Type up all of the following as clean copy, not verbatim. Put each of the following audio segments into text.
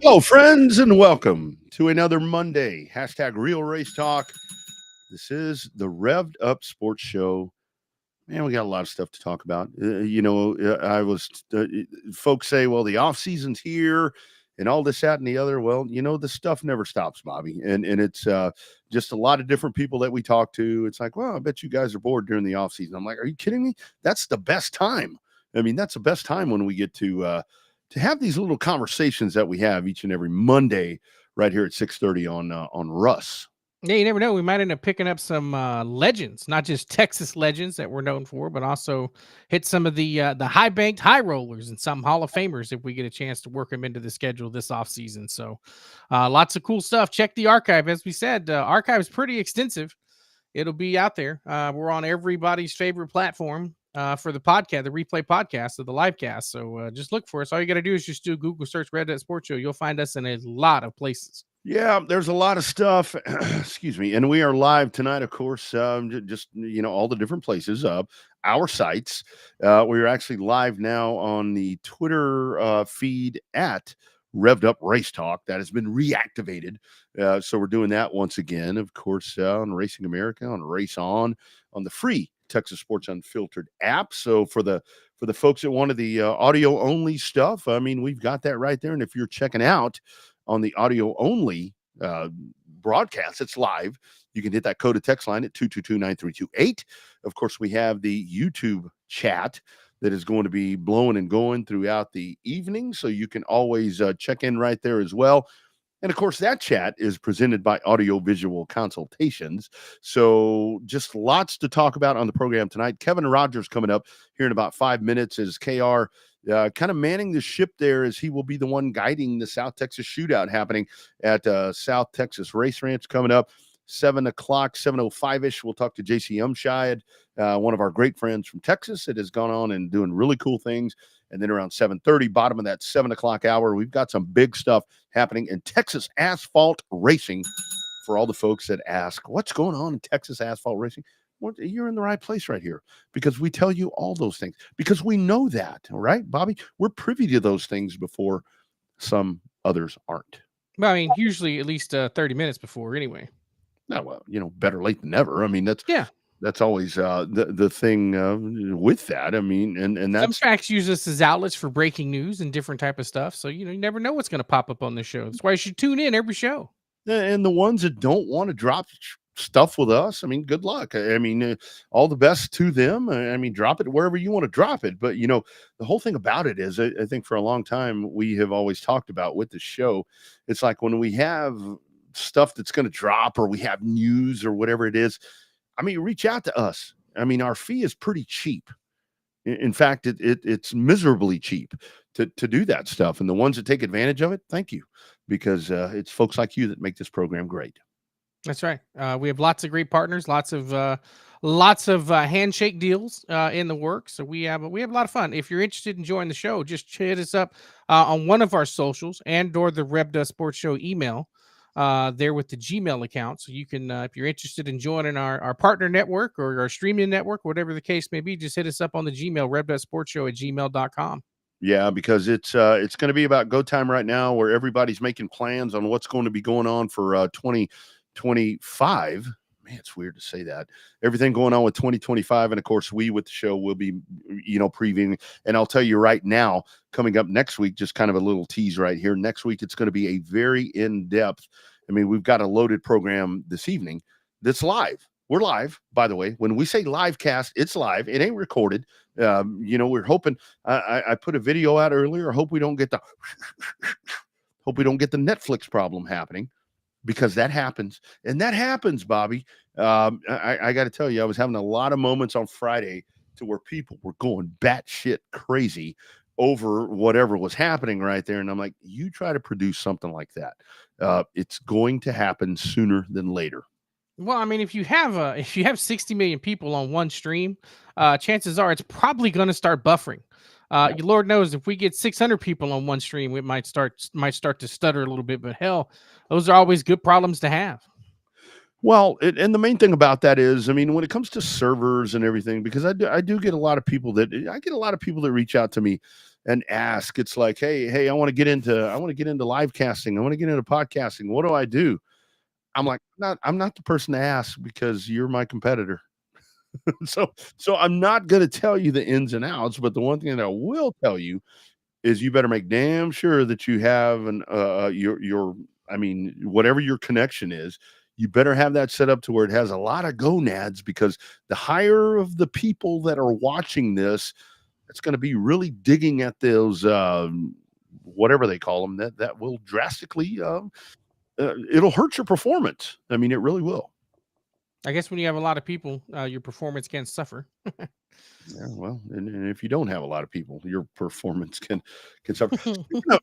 Hello, friends, and welcome to another Monday. # Real Race Talk. This is the Revved Up Sports Show. Man, we got a lot of stuff to talk about. Folks say, well, the off season's here and all this, that, and the other. Well, the stuff never stops, Bobby. And it's just a lot of different people that we talk to. It's like, well, I bet you guys are bored during the off season. I'm like, are you kidding me? That's the best time. I mean, that's the best time when we get to have these little conversations that we have each and every Monday right here at 6:30 on Russ. Yeah, you never know. We might end up picking up some legends, not just Texas legends that we're known for, but also hit some of the high-banked high rollers and some Hall of Famers if we get a chance to work them into the schedule this offseason. So lots of cool stuff. Check the archive. As we said, archive is pretty extensive. It'll be out there. We're on everybody's favorite platform for the podcast, the replay podcast of the livecast. So just look for us. All you got to do is just do a Google search Revved UP Sports Show. You'll find us in a lot of places. Yeah, there's a lot of stuff. Excuse me. And we are live tonight, of course, just, all the different places, our sites. We're actually live now on the Twitter feed at Revved Up Race Talk. That has been reactivated. So we're doing that once again, of course, on Racing America, on RaceOn, on the free Texas Sports Unfiltered app. So for the folks that wanted the audio only stuff, I mean, we've got that right there. And if you're checking out on the audio only broadcast, it's live. You can hit that code of text line at 222-9328. Of course, we have the YouTube chat that is going to be blowing and going throughout the evening. So you can always check in right there as well. And of course, that chat is presented by Audiovisual Consultations. So just lots to talk about on the program tonight. Kevin Rogers coming up here in about 5 minutes as KR kind of manning the ship there, as he will be the one guiding the South Texas Shootout happening at South Texas Race Ranch coming up. 7 o'clock, 7:05-ish. We'll talk to JC Umscheid, one of our great friends from Texas that has gone on and doing really cool things. And then around 7:30, bottom of that 7 o'clock hour, we've got some big stuff happening in Texas asphalt racing. For all the folks that ask, what's going on in Texas asphalt racing? Well, you're in the right place right here, because we tell you all those things, because we know that, all right, Bobby? We're privy to those things before some others aren't. Well, I mean, usually at least 30 minutes before anyway. No, well, better late than never. I mean, that's always the thing with that. I mean, and that's some tracks use us as outlets for breaking news and different type of stuff. So, you never know what's going to pop up on the show. That's why you should tune in every show. And the ones that don't want to drop stuff with us, I mean, good luck. I mean, all the best to them. I mean, drop it wherever you want to drop it. But, the whole thing about it is, I think for a long time, we have always talked about with the show, it's like when we have stuff that's going to drop, or we have news or whatever it is, I mean, reach out to us. I mean, our fee is pretty cheap. In fact, it's miserably cheap to do that stuff. And the ones that take advantage of it, thank you, because it's folks like you that make this program great. That's right. We have lots of great partners, lots of handshake deals in the works. So we have a lot of fun. If you're interested in joining the show, just hit us up on one of our socials and/or the Revved UP Sports Show email there with the Gmail account. So you can, if you're interested in joining our partner network or our streaming network, whatever the case may be, just hit us up on the Gmail, revvedupsportshow@gmail.com. Yeah, because it's going to be about go time right now, where everybody's making plans on what's going to be going on for 2025. man, it's weird to say that. Everything going on with 2025. And of course, we with the show will be, previewing. And I'll tell you right now, coming up next week, just kind of a little tease right here. Next week, it's going to be a very in-depth. I mean, we've got a loaded program this evening that's live. We're live, by the way. When we say live cast, it's live. It ain't recorded. We're hoping. I put a video out earlier. I hope we don't get the Netflix problem happening, because that happens. And that happens, Bobby. I got to tell you, I was having a lot of moments on Friday to where people were going batshit crazy over whatever was happening right there. And I'm like, you try to produce something like that. It's going to happen sooner than later. Well, I mean, if you have 60 million people on one stream, chances are it's probably going to start buffering. Lord knows if we get 600 people on one stream, it might start to stutter a little bit. But hell, those are always good problems to have. Well, and the main thing about that is, I mean, when it comes to servers and everything, because I do get a lot of people that reach out to me and ask. It's like, hey, I want to get into live casting. I want to get into podcasting. What do I do? I'm like, I'm not the person to ask, because you're my competitor. so I'm not going to tell you the ins and outs, but the one thing that I will tell you is you better make damn sure that you have whatever your connection is, you better have that set up to where it has a lot of gonads, because the higher of the people that are watching this, it's going to be really digging at those whatever they call them, that will drastically it'll hurt your performance. I mean, it really will. I guess when you have a lot of people, your performance can suffer. Yeah, well, and if you don't have a lot of people, your performance can suffer.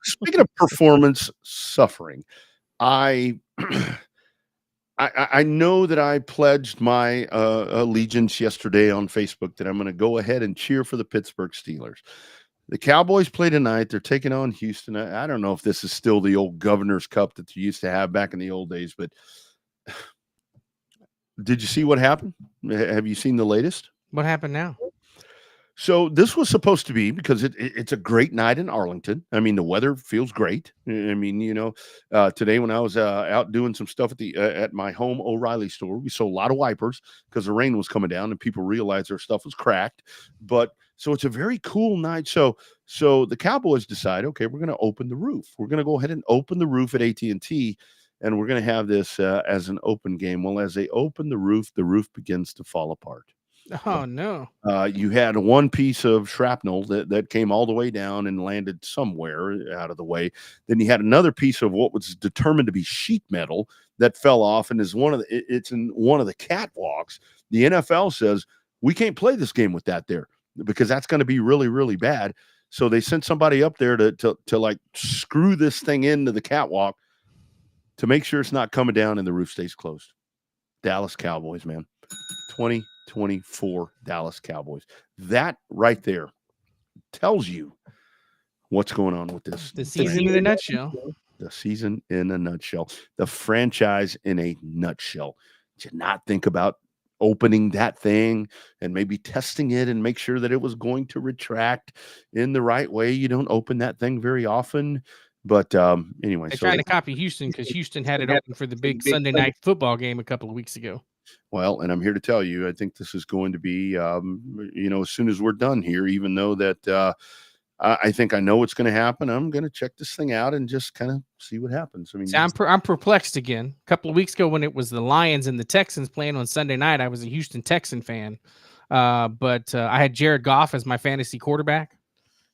Speaking of performance suffering, I know that I pledged my allegiance yesterday on Facebook that I'm going to go ahead and cheer for the Pittsburgh Steelers. The Cowboys play tonight. They're taking on Houston. I don't know if this is still the old Governor's Cup that you used to have back in the old days, but did you see what happened? Have you seen the latest? What happened now? So this was supposed to be, because it's a great night in Arlington. I mean, the weather feels great. I mean, today when I was out doing some stuff at my home O'Reilly store, we saw a lot of wipers because the rain was coming down and people realized their stuff was cracked. But so it's a very cool night. So the Cowboys decide, okay, we're going to open the roof. We're going to go ahead and open the roof at AT&T, and we're going to have this as an open game. Well, as they open the roof begins to fall apart. Oh, no. You had one piece of shrapnel that came all the way down and landed somewhere out of the way. Then you had another piece of what was determined to be sheet metal that fell off and it's in one of the catwalks. The NFL says, we can't play this game with that there, because that's going to be really, really bad. So they sent somebody up there to like screw this thing into the catwalk to make sure it's not coming down and the roof stays closed. Dallas Cowboys, man. 2024 Dallas Cowboys. That right there tells you what's going on with this. The season in a nutshell. The season in a nutshell. The franchise in a nutshell. Did you not think about opening that thing and maybe testing it and make sure that it was going to retract in the right way? You don't open that thing very often. But anyway. They're trying to copy Houston, because Houston had it open for the big Sunday night football game a couple of weeks ago. Well, and I'm here to tell you, I think this is going to be, as soon as we're done here, even though that I think I know what's going to happen, I'm going to check this thing out and just kind of see what happens. I mean, See, I'm perplexed again. A couple of weeks ago when it was the Lions and the Texans playing on Sunday night, I was a Houston Texan fan. But I had Jared Goff as my fantasy quarterback.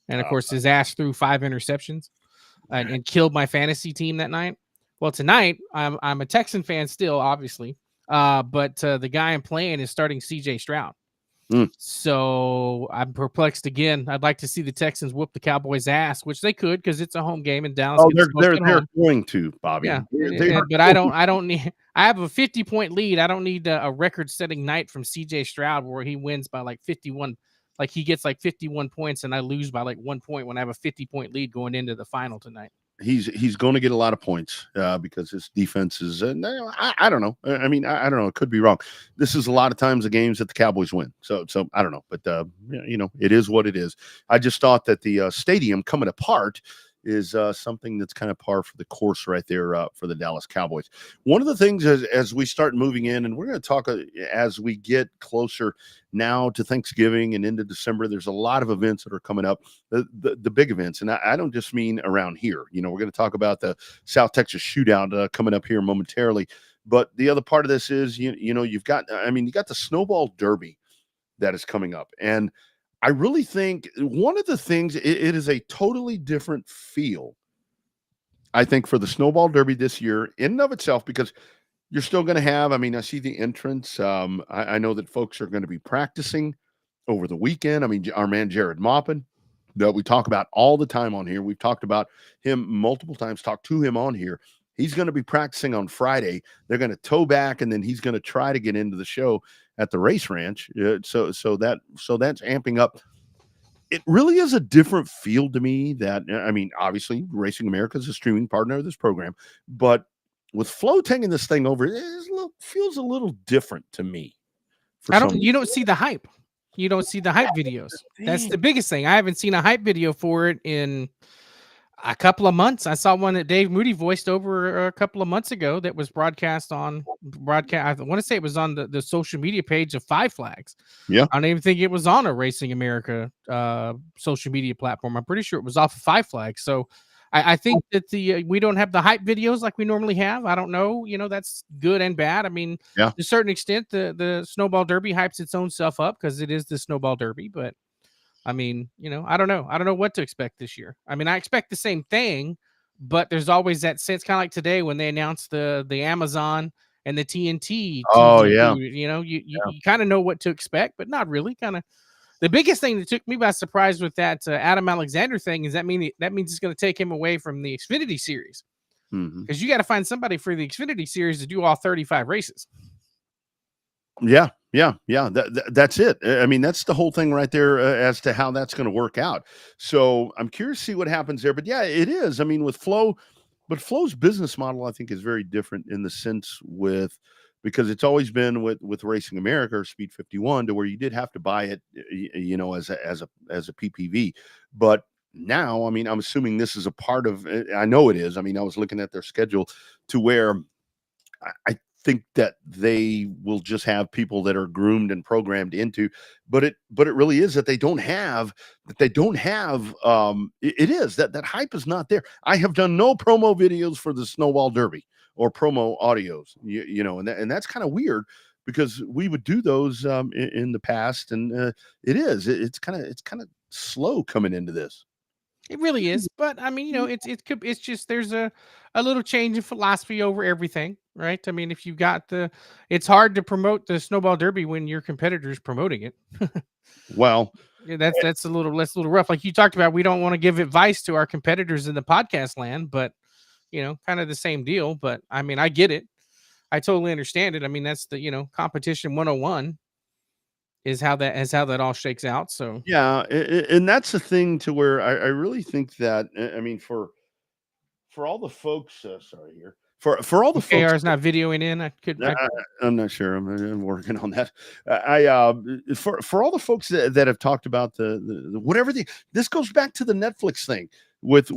And, of course, his ass threw 5 interceptions and killed my fantasy team that night. Well, tonight, I'm a Texan fan still, obviously. But the guy I'm playing is starting CJ Stroud. So I'm perplexed again. I'd like to see the Texans whoop the Cowboys' ass, which they could, because it's a home game in Dallas. Oh, they're going to, Bobby. Yeah, but I don't need. I have a 50-point lead. I don't need a record-setting night from CJ Stroud where he wins by like 51. Like he gets like 51 points and I lose by like 1 point when I have a 50-point lead going into the final tonight. He's going to get a lot of points because his defense is. I don't know. I mean, I don't know. It could be wrong. This is a lot of times the games that the Cowboys win. So I don't know. But it is what it is. I just thought that the stadium coming apart is something that's kind of par for the course right there for the Dallas Cowboys. One of the things as we start moving in, and we're going to talk as we get closer now to Thanksgiving and into December, there's a lot of events that are coming up, the big events. And I don't just mean around here. We're going to talk about the South Texas Shootout coming up here momentarily. But the other part of this is, you've got, you got the Snowball Derby that is coming up. And I really think one of the things, it is a totally different feel, I think, for the Snowball Derby this year in and of itself, because you're still going to have, I see the entrance. I know that folks are going to be practicing over the weekend. Our man Jared Maupin, that we talk about all the time on here. We've talked about him multiple times, talked to him on here. He's going to be practicing on Friday. They're going to tow back, and then he's going to try to get into the show at the race ranch. So that's amping up. It really is a different feel to me. That obviously, Racing America is a streaming partner of this program, but with Flo taking this thing over, feels a little different to me. You don't see the hype. You don't see the hype videos. That's the biggest thing. I haven't seen a hype video for it in a couple of months. I saw one that Dave Moody voiced over a couple of months ago that was broadcast. I want to say it was on the social media page of Five Flags. Yeah. I don't even think it was on a Racing America social media platform. I'm pretty sure it was off of Five Flags. So I think that we don't have the hype videos like we normally have. I don't know. That's good and bad. To a certain extent, the Snowball Derby hypes its own stuff up because it is the Snowball Derby, but I don't know. I don't know what to expect this year. I expect the same thing, but there's always that sense, kind of like today when they announced the Amazon and the TNT. Oh, yeah. You kind of know what to expect, but not really. Kind of the biggest thing that took me by surprise with that Adam Alexander thing is that means it's going to take him away from the Xfinity series, because you got to find somebody for the Xfinity series to do all 35 races. Yeah. That's it. That's the whole thing right there as to how that's going to work out. So I'm curious to see what happens there. But yeah, it is. With Flo, but Flo's business model, I think, is very different in the sense because it's always been with Racing America or Speed 51 to where you did have to buy it, as a PPV. But now, I'm assuming this is a part of. I know it is. I was looking at their schedule to where I think that they will just have people that are groomed and programmed into, but it really is that they don't have it is that hype is not there. I have done no promo videos for the Snowball Derby or promo audios, and that's kind of weird because we would do those in the past, and it's kind of slow coming into this. It really is, but it's just there's a little change in philosophy over everything, right? If you got it's hard to promote the Snowball Derby when your competitor's promoting it. Well, yeah, that's a little rough. Like you talked about, we don't want to give advice to our competitors in the podcast land, but kind of the same deal. But I get it. I totally understand it. That's the competition 101. Is how that all shakes out. So yeah, and that's the thing to where I really think that for all the folks, sorry here for all the folks, KR is not videoing in. I'm not sure. I'm working on that. For all the folks that have talked about the whatever this goes back to the Netflix thing with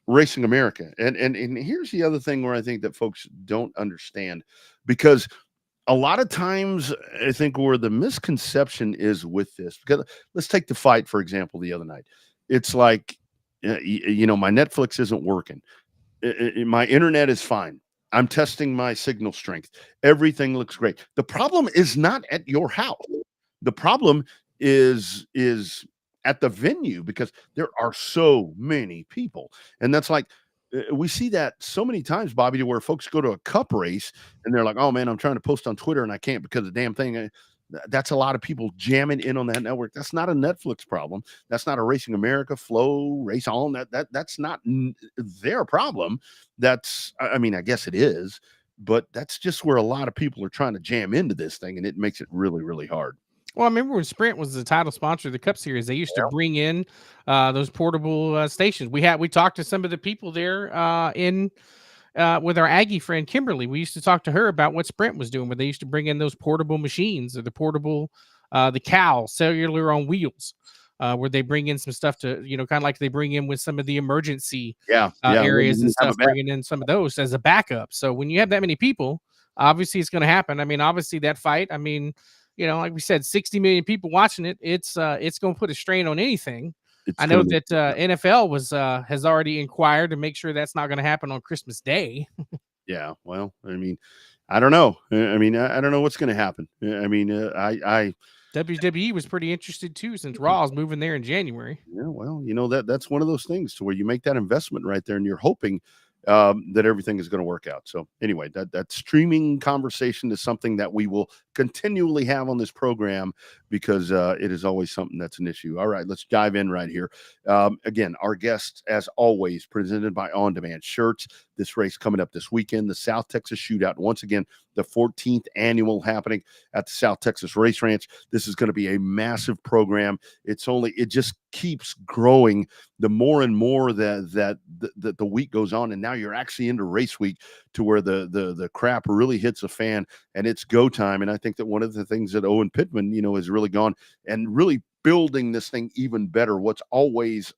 Racing America, and here's the other thing where I think that folks don't understand, because a lot of times, I think where the misconception is with this, because let's take the fight, for example, the other night. It's like, my Netflix isn't working. My internet is fine. I'm testing my signal strength. Everything looks great. The problem is not at your house. The problem is at the venue, because there are so many people. And that's like, we see that so many times, Bobby, to where folks go to a cup race and they're like, oh man, I'm trying to post on Twitter and I can't because of the damn thing. That's a lot of people jamming in on that network. That's not a Netflix problem. That's not a Racing America, Flow, RaceOn. That's not their problem. That's, I guess it is, but that's just where a lot of people are trying to jam into this thing, and it makes it really, really hard. Well, I remember when Sprint was the title sponsor of the Cup Series, they used to bring in those portable stations. We talked to some of the people there with our Aggie friend Kimberly. We used to talk to her about what Sprint was doing, where they used to bring in those portable machines, or the portable the cow cellular on wheels. where they bring in some stuff to, kind of like they bring in with some of the emergency Yeah. When areas and you have a stuff, bringing in some of those as a backup. So when you have that many people, obviously it's going to happen. I mean, obviously that fight, I mean, like we said, 60 million people watching it. It's going to put a strain on anything. it's I know gonna be, that NFL has already inquired to make sure that's not going to happen on Christmas Day. yeah. Well, I mean, I don't know. I mean, I don't know what's going to happen. I mean, I WWE was pretty interested too, since Raw's moving there in January. yeah, well, that's one of those things to where you make that investment right there, and you're hoping that everything is going to work out. So anyway, that streaming conversation is something that we will continually have on this program because it is always something that's an issue. All right, let's dive in right here. Again, our guests, as always, presented by On Demand Shirts. This race coming up this weekend, the South Texas Shootout. Once again, the 14th annual happening at the South Texas Race Ranch. This is going to be a massive program. It just keeps growing the more and more that the week goes on, and now you're actually into race week to where the crap really hits a fan and it's go time. And I think that one of the things that Owen Pittman, has really gone and really building this thing even better. What's always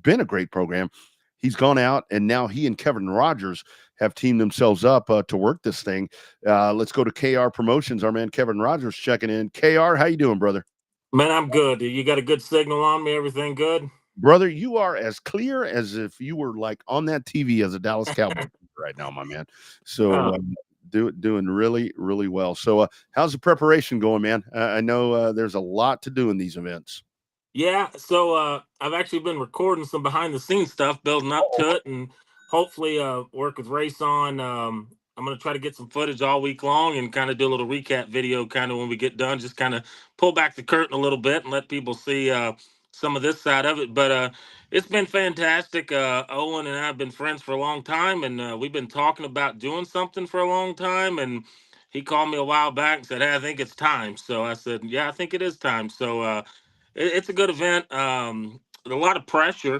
been a great program. He's gone out, and now he and Kevin Rogers have teamed themselves up to work this thing. Let's go to KR Promotions. Our man Kevin Rogers checking in. KR, how you doing, brother? Man, I'm good. You got a good signal on me? Everything good? Brother, you are as clear as if you were like on that TV as a Dallas Cowboy right now, my man. So doing really, really well. So how's the preparation going, man? I know there's a lot to do in these events. Yeah, so I've actually been recording some behind the scenes stuff, building up to it, and hopefully work with RaceOn. I'm going to try to get some footage all week long and kind of do a little recap video kind of when we get done, just kind of pull back the curtain a little bit and let people see some of this side of it. But it's been fantastic. Owen and I have been friends for a long time, and we've been talking about doing something for a long time. And he called me a while back and said, "Hey, I think it's time." So I said, "Yeah, I think it is time." So it's a good event. A lot of pressure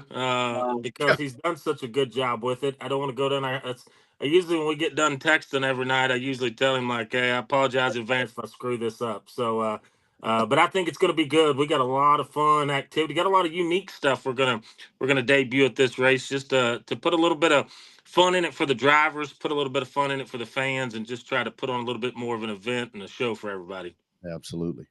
because he's done such a good job with it. I don't want to go down there. I usually, when we get done texting every night, I usually tell him like, "Hey, I apologize in advance if I screw this up." So, but I think it's going to be good. We got a lot of fun activity. Got a lot of unique stuff we're gonna debut at this race, just to put a little bit of fun in it for the drivers, put a little bit of fun in it for the fans, and just try to put on a little bit more of an event and a show for everybody. Absolutely.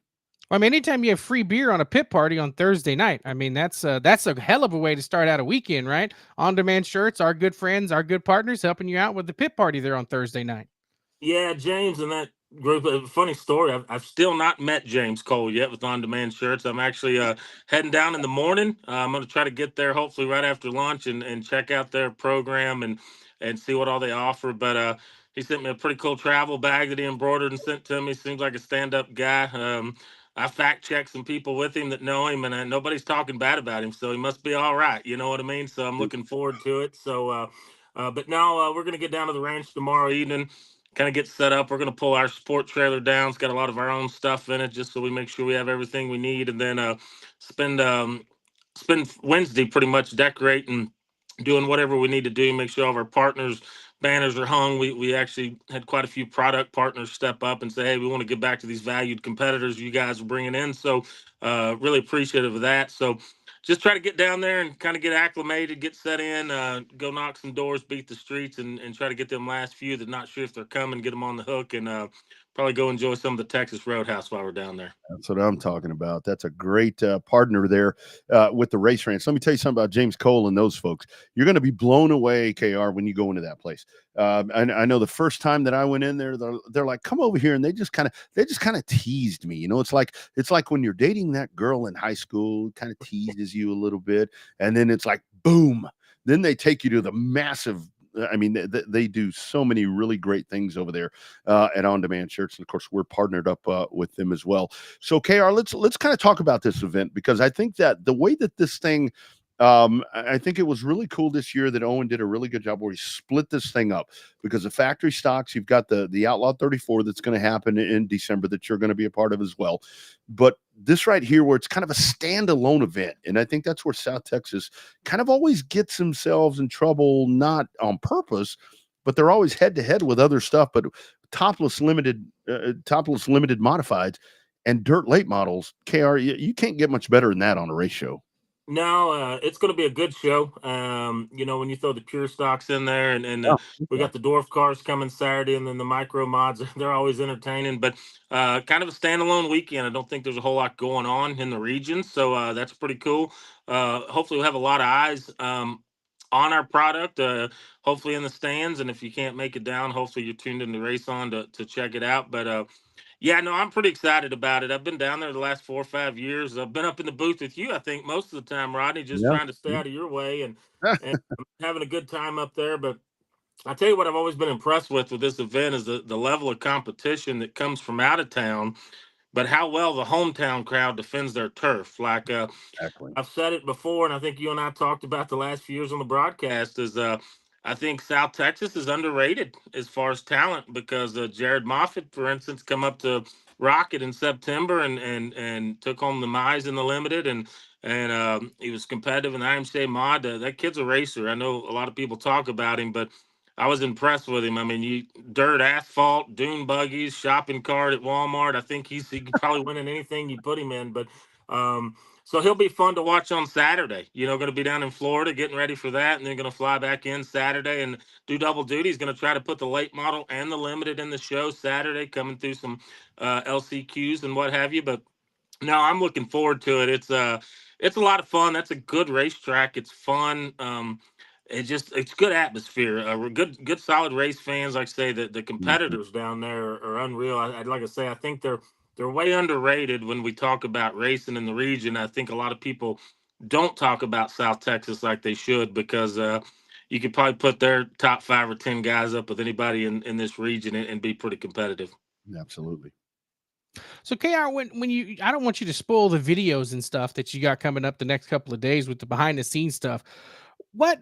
I mean, anytime you have free beer on a pit party on Thursday night, I mean, that's a hell of a way to start out a weekend, right? On Demand Shirts, our good friends, our good partners, helping you out with the pit party there on Thursday night. Yeah, James and that group. Funny story. I've still not met James Cole yet with On Demand Shirts. I'm actually heading down in the morning. I'm going to try to get there hopefully right after lunch and check out their program and see what all they offer. But he sent me a pretty cool travel bag that he embroidered and sent to me. Seems like a stand-up guy. I fact checked some people with him that know him, and nobody's talking bad about him, so he must be all right. You know what I mean? So I'm looking forward to it. But now we're going to get down to the ranch tomorrow evening, kind of get set up. We're going to pull our support trailer down. It's got a lot of our own stuff in it, just so we make sure we have everything we need, and then spend Wednesday pretty much decorating, doing whatever we need to do, make sure all of our partners banners are hung. We actually had quite a few product partners step up and say, "Hey, we want to get back to these valued competitors you guys are bringing in." So really appreciative of that. So just try to get down there and kind of get acclimated, get set in, go knock some doors, beat the streets, and try to get them last few that not sure if they're coming, get them on the hook, and probably go enjoy some of the Texas Roadhouse while we're down there. That's what I'm talking about. That's a great partner there with the race ranch. Let me tell you something about James Cole and those folks. You're going to be blown away, KR, when you go into that place. I know the first time that I went in there, they're like, "Come over here," and they just kind of teased me. It's like when you're dating that girl in high school, kind of teases you a little bit, and then it's like, boom. Then they take you to the massive. I mean, they do so many really great things over there at On Demand Shirts, and of course, we're partnered up with them as well. So, KR, let's kind of talk about this event, because I think that the way that this thing, I think it was really cool this year that Owen did a really good job where he split this thing up, because the factory stocks, you've got the Outlaw 34 that's going to happen in December that you're going to be a part of as well. But this right here, where it's kind of a standalone event, and I think that's where South Texas kind of always gets themselves in trouble, not on purpose, but they're always head to head with other stuff. But topless limited modifieds, And dirt late models, KR, you can't get much better than that on a race show. No, it's going to be a good show. When you throw the pure stocks in there, and Yeah. we got the dwarf cars coming Saturday, and then the micro mods, they're always entertaining. But kind of a standalone weekend. I don't think there's a whole lot going on in the region, so that's pretty cool. Hopefully, we'll have a lot of eyes on our product. Hopefully in the stands, and if you can't make it down, hopefully you're tuned into RaceOn to check it out. But yeah, no, I'm pretty excited about it. I've been down there the last 4 or 5 years. I've been up in the booth with you, I think, most of the time, Rodney, just Yeah. trying to stay out of your way and having a good time up there. But I tell you what, I've always been impressed with this event is the level of competition that comes from out of town, but how well the hometown crowd defends their turf. Like Exactly. I've said it before, and I think you and I talked about the last few years on the broadcast. Is I think South Texas is underrated as far as talent because Jared Moffitt, for instance, come up to Rocket in September and took home the Mize in the limited, and he was competitive in the IMCA mod. That kid's a racer. I know a lot of people talk about him, but I was impressed with him. I mean, dirt, asphalt, dune buggies, shopping cart at Walmart. I think he could probably win in anything you put him in, but. So he'll be fun to watch on Saturday. Going to be down in Florida getting ready for that, and then going to fly back in Saturday and do double duty. He's going to try to put the late model and the limited in the show Saturday, coming through some LCQs and what have you. But no, I'm looking forward to it. It's a lot of fun. That's a good racetrack. It's fun. It's good atmosphere. We're good solid race fans. Like I say, the Mhm. competitors down there are unreal. Like I say, I think they're way underrated when we talk about racing in the region. I think a lot of people don't talk about South Texas like they should because you could probably put their top 5 or 10 guys up with anybody in this region and be pretty competitive. Absolutely. So KR, when you, I don't want you to spoil the videos and stuff that you got coming up the next couple of days with the behind the scenes stuff. What,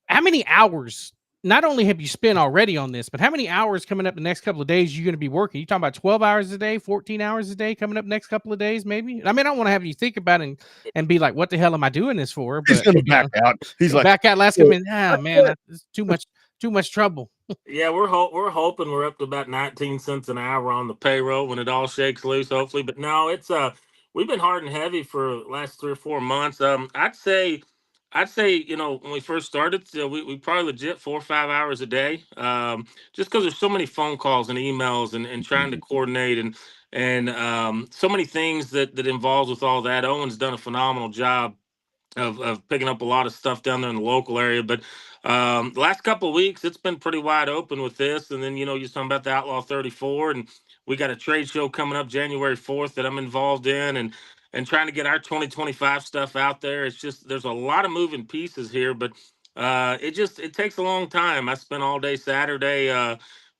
how many hours? Not only have you spent already on this, but how many hours coming up the next couple of days you're going to be working? You talking about 12 hours a day, 14 hours a day coming up next couple of days, maybe? I mean, I don't want to have you think about it and be like, what the hell am I doing this for? He's But going to back out. He's like, back out last minute. Ah, man, it's too much trouble. Yeah, we're hoping we're up to about 19 cents an hour on the payroll when it all shakes loose, hopefully. But no, it's we've been hard and heavy for the last 3 or 4 months. I'd say when we first started, we probably legit 4 or 5 hours a day, just because there's so many phone calls and emails and trying to coordinate and so many things that involves with all that. Owen's done a phenomenal job of picking up a lot of stuff down there in the local area. But the last couple of weeks, it's been pretty wide open with this. And then, you're talking about the Outlaw 34, and we got a trade show coming up January 4th that I'm involved in and trying to get our 2025 stuff out there. It's just, there's a lot of moving pieces here, but it takes a long time. I spent all day Saturday,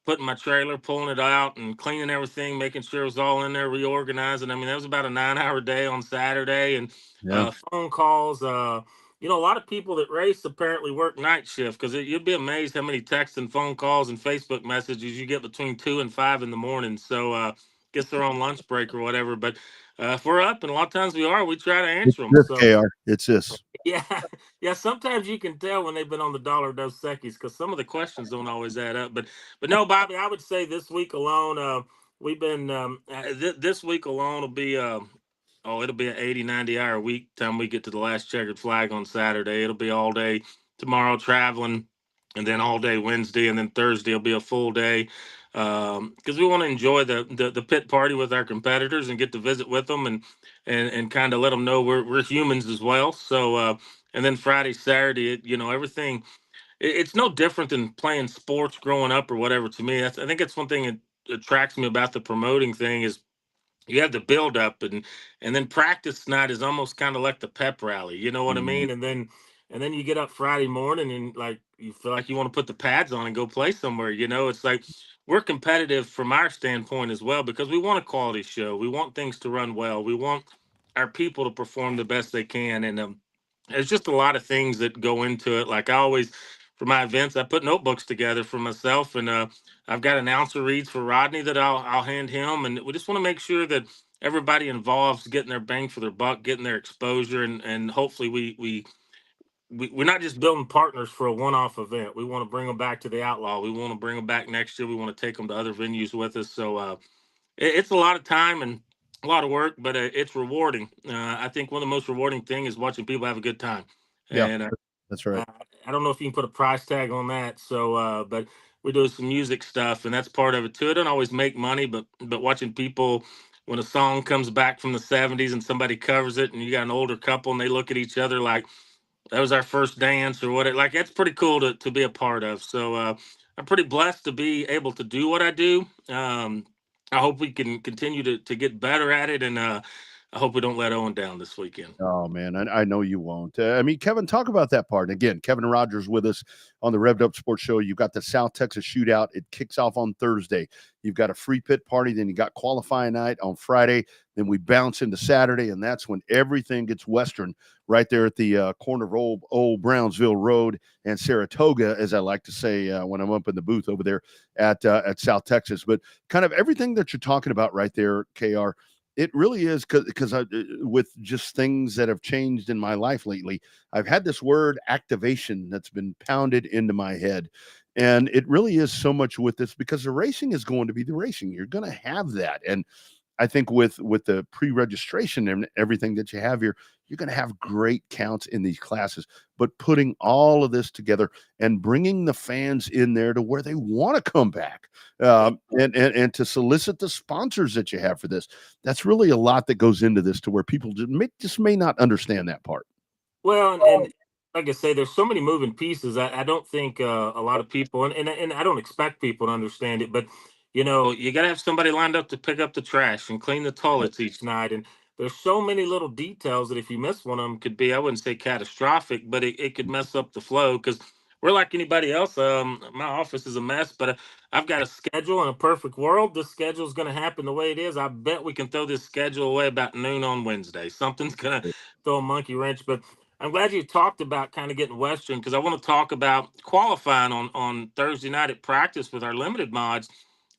putting my trailer, pulling it out and cleaning everything, making sure it was all in there, reorganizing. I mean, that was about a 9-hour day on Saturday, and yeah, phone calls. A lot of people that race apparently work night shift because you'd be amazed how many texts and phone calls and Facebook messages you get between 2 and 5 in the morning. So, guess they're on lunch break or whatever. But if we're up, and a lot of times we are, we try to it's answer them. this, So, KR. It's this. yeah, yeah. Sometimes you can tell when they've been on the Dollar Dos Equis because some of the questions don't always add up. But no, Bobby, I would say this week alone, we've been this week alone will be it'll be an 80, 90-hour week time we get to the last checkered flag on Saturday. It'll be all day tomorrow traveling, and then all day Wednesday, and then Thursday will be a full day because we want to enjoy the pit party with our competitors and get to visit with them and kind of let them know we're humans as well. So and then Friday, Saturday, everything. It's no different than playing sports growing up or whatever. To me, I think it's one thing that attracts me about the promoting thing is you have the build up and then practice night is almost kind of like the pep rally. You know what I Mhm. mean? And then you get up Friday morning and like you feel like you want to put the pads on and go play somewhere. It's like we're competitive from our standpoint as well because we want a quality show. We want things to run well. We want our people to perform the best they can. And there's just a lot of things that go into it. Like I always, for my events, I put notebooks together for myself, and I've got announcer reads for Rodney that I'll hand him, and we just want to make sure that everybody involved is getting their bang for their buck, getting their exposure, and hopefully we're not just building partners for a one-off event. We want to bring them back to the Outlaw. We want to bring them back next year. We want to take them to other venues with us. So it's a lot of time, and a lot of work, but it's rewarding. I think one of the most rewarding thing is watching people have a good time. Yeah, And that's right. I don't know if you can put a price tag on that. So, but we do some music stuff, and that's part of it too. It don't always make money, but watching people when a song comes back from the '70s and somebody covers it, and you got an older couple and they look at each other like that was our first dance or what, like that's pretty cool to be a part of. So I'm pretty blessed to be able to do what I do. I hope we can continue to get better at it, and I hope we don't let Owen down this weekend. Oh man, I know you won't. I mean, Kevin, talk about that part again. Kevin Rogers with us on the Revved Up Sports Show. You've got the South Texas Shootout. It kicks off on Thursday. You've got a free pit party. Then you got qualifying night on Friday. Then we bounce into Saturday, and that's when everything gets Western right there at the corner of old Brownsville Road and Saratoga, as I like to say when I'm up in the booth over there at South Texas. But kind of everything that you're talking about right there, KR. It really is because with just things that have changed in my life lately, I've had this word activation that's been pounded into my head. And it really is so much with this because the racing is going to be the racing. You're going to have that. And I think with the pre-registration and everything that you have here, you're going to have great counts in these classes. But putting all of this together and bringing the fans in there to where they want to come back, and to solicit the sponsors that you have for this, that's really a lot that goes into this to where people just may not understand that part. Well, and like I say, there's so many moving pieces. I don't think a lot of people, and I don't expect people to understand it, but you got to have somebody lined up to pick up the trash and clean the toilets each night. And there's so many little details that if you miss one of them could be, I wouldn't say catastrophic, but it could mess up the flow because we're like anybody else. My office is a mess, but I've got a schedule. In a perfect world, this schedule is going to happen the way it is. I bet we can throw this schedule away about noon on Wednesday. Something's going to throw a monkey wrench, but I'm glad you talked about kind of getting Western because I want to talk about qualifying on Thursday night at practice with our limited mods.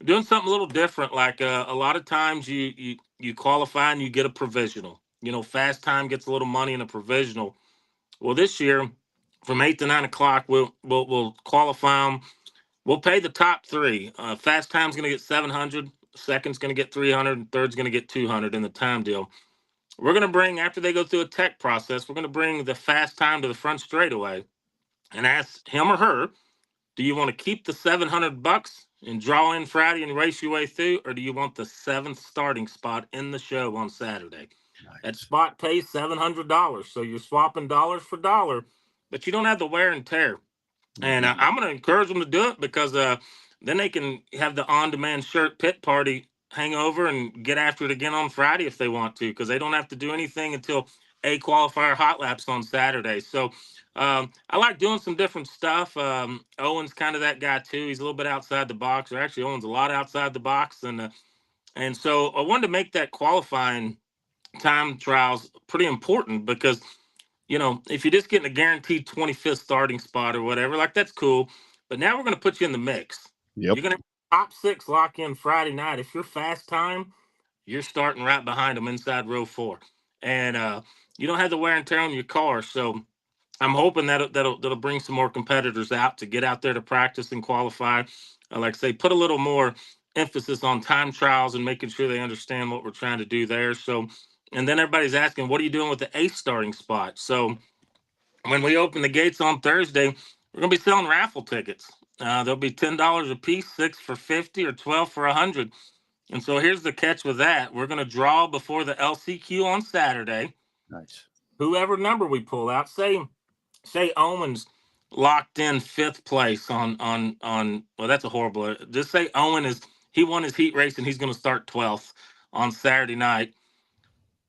Doing something a little different. Like a lot of times you qualify and you get a provisional. Fast time gets a little money in a provisional. Well, this year from 8 to 9 o'clock, we'll qualify them. We'll pay the top three. Fast time's going to get 700. Second's going to get 300, and third's going to get 200 in the time deal. We're going to bring, after they go through a tech process, we're going to bring the fast time to the front straightaway and ask him or her, do you want to keep the $700 and draw in Friday and race your way through, or do you want the seventh starting spot in the show on Saturday? Nice. That spot pays $700. So you're swapping dollars for dollar, but you don't have the wear and tear. And I'm going to encourage them to do it because then they can have the on-demand shirt pit party hangover and get after it again on Friday if they want to, because they don't have to do anything until a qualifier hot laps on Saturday. So I like doing some different stuff. Owen's kind of that guy too. He's a little bit outside the box, or actually Owen's a lot outside the box. And so I wanted to make that qualifying time trials pretty important because if you're just getting a guaranteed 25th starting spot or whatever, like that's cool. But now we're going to put you in the mix. Yep. You're going to top six lock in Friday night. If you're fast time, you're starting right behind them inside row 4. And you don't have the wear and tear on your car. So I'm hoping that'll bring some more competitors out to get out there to practice and qualify. Like I say, put a little more emphasis on time trials and making sure they understand what we're trying to do there. So, and then everybody's asking, what are you doing with the 8th starting spot? So when we open the gates on Thursday, we're going to be selling raffle tickets. There'll be $10 a piece, 6 for 50 or 12 for 100. And so here's the catch with that. We're going to draw before the LCQ on Saturday. Nice. Whoever number we pull out, say Owen's locked in 5th place on well, that's a horrible. Just say Owen he won his heat race and he's going to start 12th on Saturday night.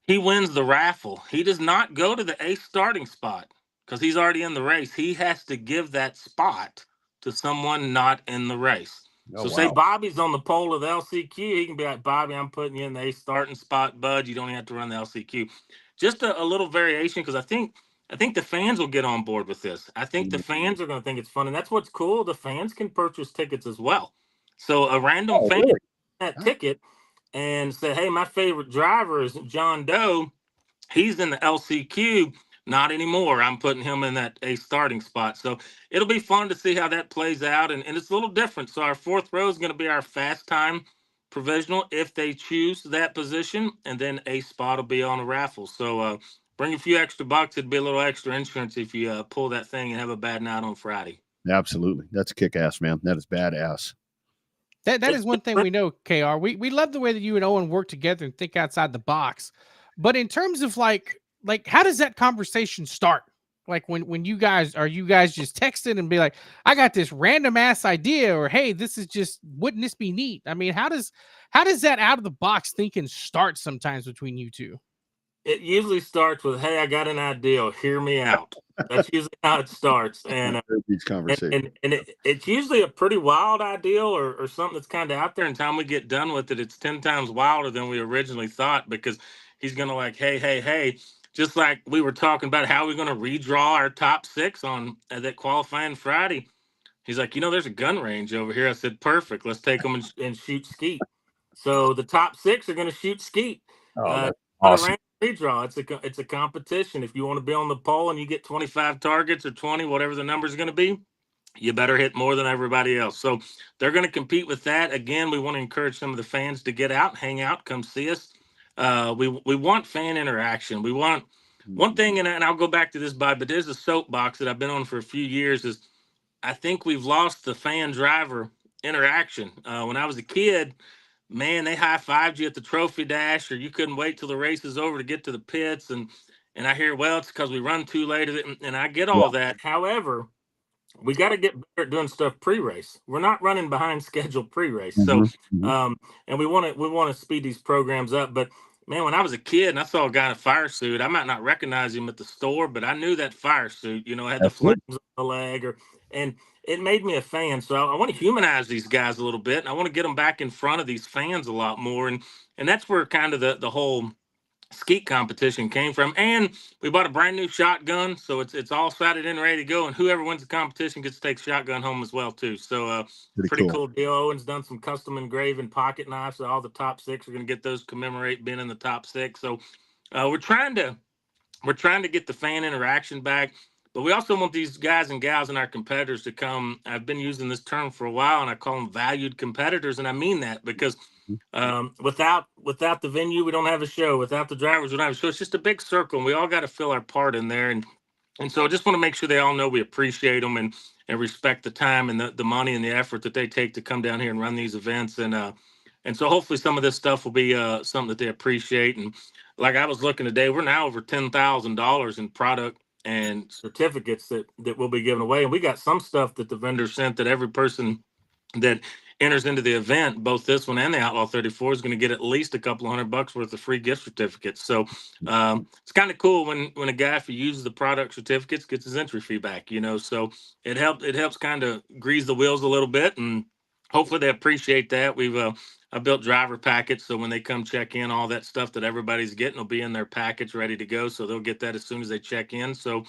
He wins the raffle. He does not go to the 8th starting spot because he's already in the race. He has to give that spot to someone not in the race. Oh, so wow. Say Bobby's on the pole of the LCQ. He can be like, Bobby, I'm putting you in the 8th starting spot, bud. You don't have to run the LCQ. Just a little variation because I think the fans will get on board with this. I think the fans are going to think it's fun. And that's what's cool. The fans can purchase tickets as well. So a random fan really? that ticket and say, hey, my favorite driver is John Doe. He's in the LCQ. Not anymore. I'm putting him in that 8th starting spot. So it'll be fun to see how that plays out. And it's a little different. So our 4th row is going to be our fast time provisional if they choose that position, and then a spot will be on a raffle. So bring a few extra bucks. It'd be a little extra insurance if you pull that thing and have a bad night on Friday. Absolutely. That's kick-ass, man. That is badass. That is one thing we know, KR. We love the way that you and Owen work together and think outside the box. But in terms of like how does that conversation start? Like when you guys just texting and be like, I got this random ass idea, or hey, this is just, wouldn't this be neat? I mean, how does that out of the box thinking start sometimes between you two? It usually starts with, "Hey, I got an idea. Hear me out." That's usually how it starts, and These conversations. it's usually a pretty wild idea or something that's kind of out there. And time we get done with it, it's 10 times wilder than we originally thought, because he's gonna like, hey, just like we were talking about how we're gonna redraw our top 6 on that qualifying Friday. He's like, there's a gun range over here. I said, perfect. Let's take them and shoot skeet. So the top 6 are going to shoot skeet. Oh, that's Not a awesome. random redraw. It's a competition. If you want to be on the pole and you get 25 targets or 20, whatever the number is going to be, you better hit more than everybody else. So they're going to compete with that. Again, we want to encourage some of the fans to get out, hang out, come see us. We want fan interaction. We want one thing, and I'll go back to this, Bob, but there's a soapbox that I've been on for a few years, is I think we've lost the fan driver interaction. When I was a kid, man, they high-fived you at the trophy dash, or you couldn't wait till the race is over to get to the pits. And I hear, well, it's because we run too late. And I get all that. However, we got to get better at doing stuff pre-race. We're not running behind schedule pre-race. So, and we want to speed these programs up. But man, when I was a kid and I saw a guy in a fire suit, I might not recognize him at the store, but I knew that fire suit. Had the flames on the leg, and it made me a fan. So I want to humanize these guys a little bit, and I want to get them back in front of these fans a lot more. And that's where kind of the whole skeet competition came from. And we bought a brand new shotgun, so it's all sighted in, ready to go, and whoever wins the competition gets to take a shotgun home as well too. So pretty cool deal. Owen's done some custom engraving pocket knives, so all the top 6 are going to get those, commemorate being in the top 6. So we're trying to get the fan interaction back, but we also want these guys and gals and our competitors to come. I've been using this term for a while, and I call them valued competitors, and I mean that because without the venue, we don't have a show. Without the drivers, we don't have a show. It's just a big circle, and we all got to fill our part in there. And so I just want to make sure they all know we appreciate them and respect the time and the money and the effort that they take to come down here and run these events. And so hopefully some of this stuff will be something that they appreciate. And like I was looking today, we're now over $10,000 in product and certificates that we'll be giving away. And we got some stuff that the vendor sent that every person that enters into the event, both this one and the Outlaw 34, is going to get at least a couple $100 worth of free gift certificates. So it's kind of cool when a guy, if he uses the product certificates, gets his entry fee back, so it helps kind of grease the wheels a little bit, and hopefully they appreciate that. I built driver packets, so when they come check in, all that stuff that everybody's getting will be in their package ready to go, so they'll get that as soon as they check in. So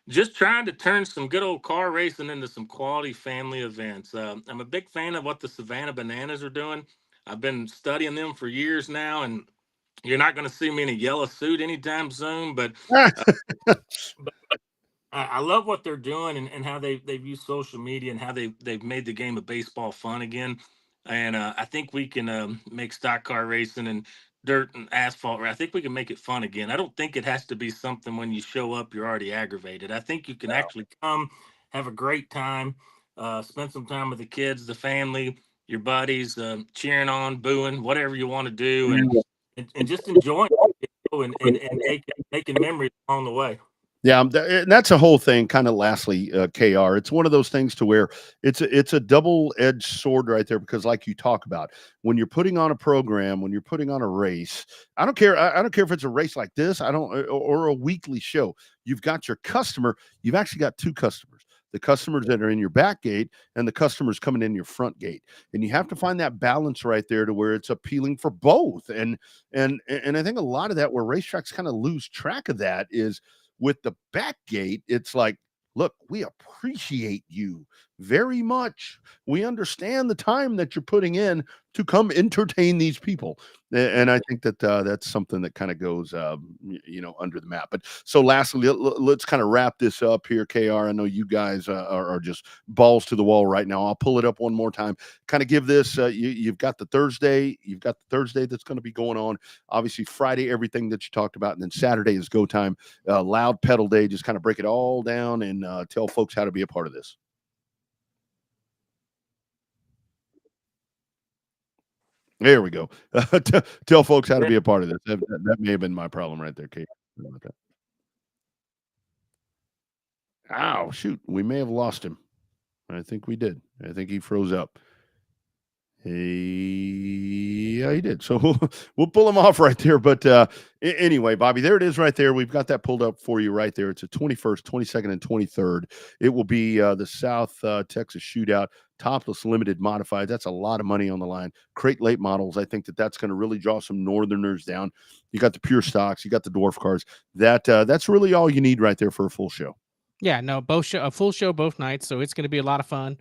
just trying to turn some good old car racing into some quality family events. I'm a big fan of what the Savannah Bananas are doing. I've been studying them for years now, and you're not going to see me in a yellow suit anytime soon, but I love what they're doing and how they've used social media and how they've made the game of baseball fun again. And I think we can make stock car racing and dirt and asphalt. I think we can make it fun again. I don't think it has to be something when you show up, you're already aggravated. I think you can actually come, have a great time, spend some time with the kids, the family, your buddies, cheering on, booing, whatever you want to do, and just enjoying it and making memories along the way. Yeah, and that's a whole thing. Kind of lastly, KR, it's one of those things to where it's a double-edged sword right there, because like you talk about, when you're putting on a program, when you're putting on a race, I don't care if it's a race like this, or a weekly show. You've got your customer. You've actually got 2 customers. The customers that are in your back gate and the customers coming in your front gate. And you have to find that balance right there to where it's appealing for both. And I think a lot of that, where racetracks kind of lose track of that, is with the back gate. It's like, look, we appreciate you very much. We understand the time that you're putting in to come entertain these people. And I think that that's something that kind of goes, under the map. But so lastly, let's kind of wrap this up here, KR. I know you guys are just balls to the wall right now. I'll pull it up one more time. Kind of give this, you've got the Thursday. You've got the Thursday that's going to be going on. Obviously, Friday, everything that you talked about. And then Saturday is go time. Loud pedal day. Just kind of break it all down and tell folks how to be a part of this. There we go. Tell folks how to be a part of this. That may have been my problem right there, Kate. Ow, shoot. We may have lost him. I think we did. I think he froze up. Yeah, he did. So we'll pull him off right there. But anyway, Bobby, there it is right there. We've got that pulled up for you right there. It's the 21st, 22nd, and 23rd. It will be the South Texas Shootout, topless limited modified. That's a lot of money on the line. Crate late models. I think that's going to really draw some Northerners down. You got the pure stocks. You got the dwarf cars. That's really all you need right there for a full show. Yeah, no, a full show both nights, so it's going to be a lot of fun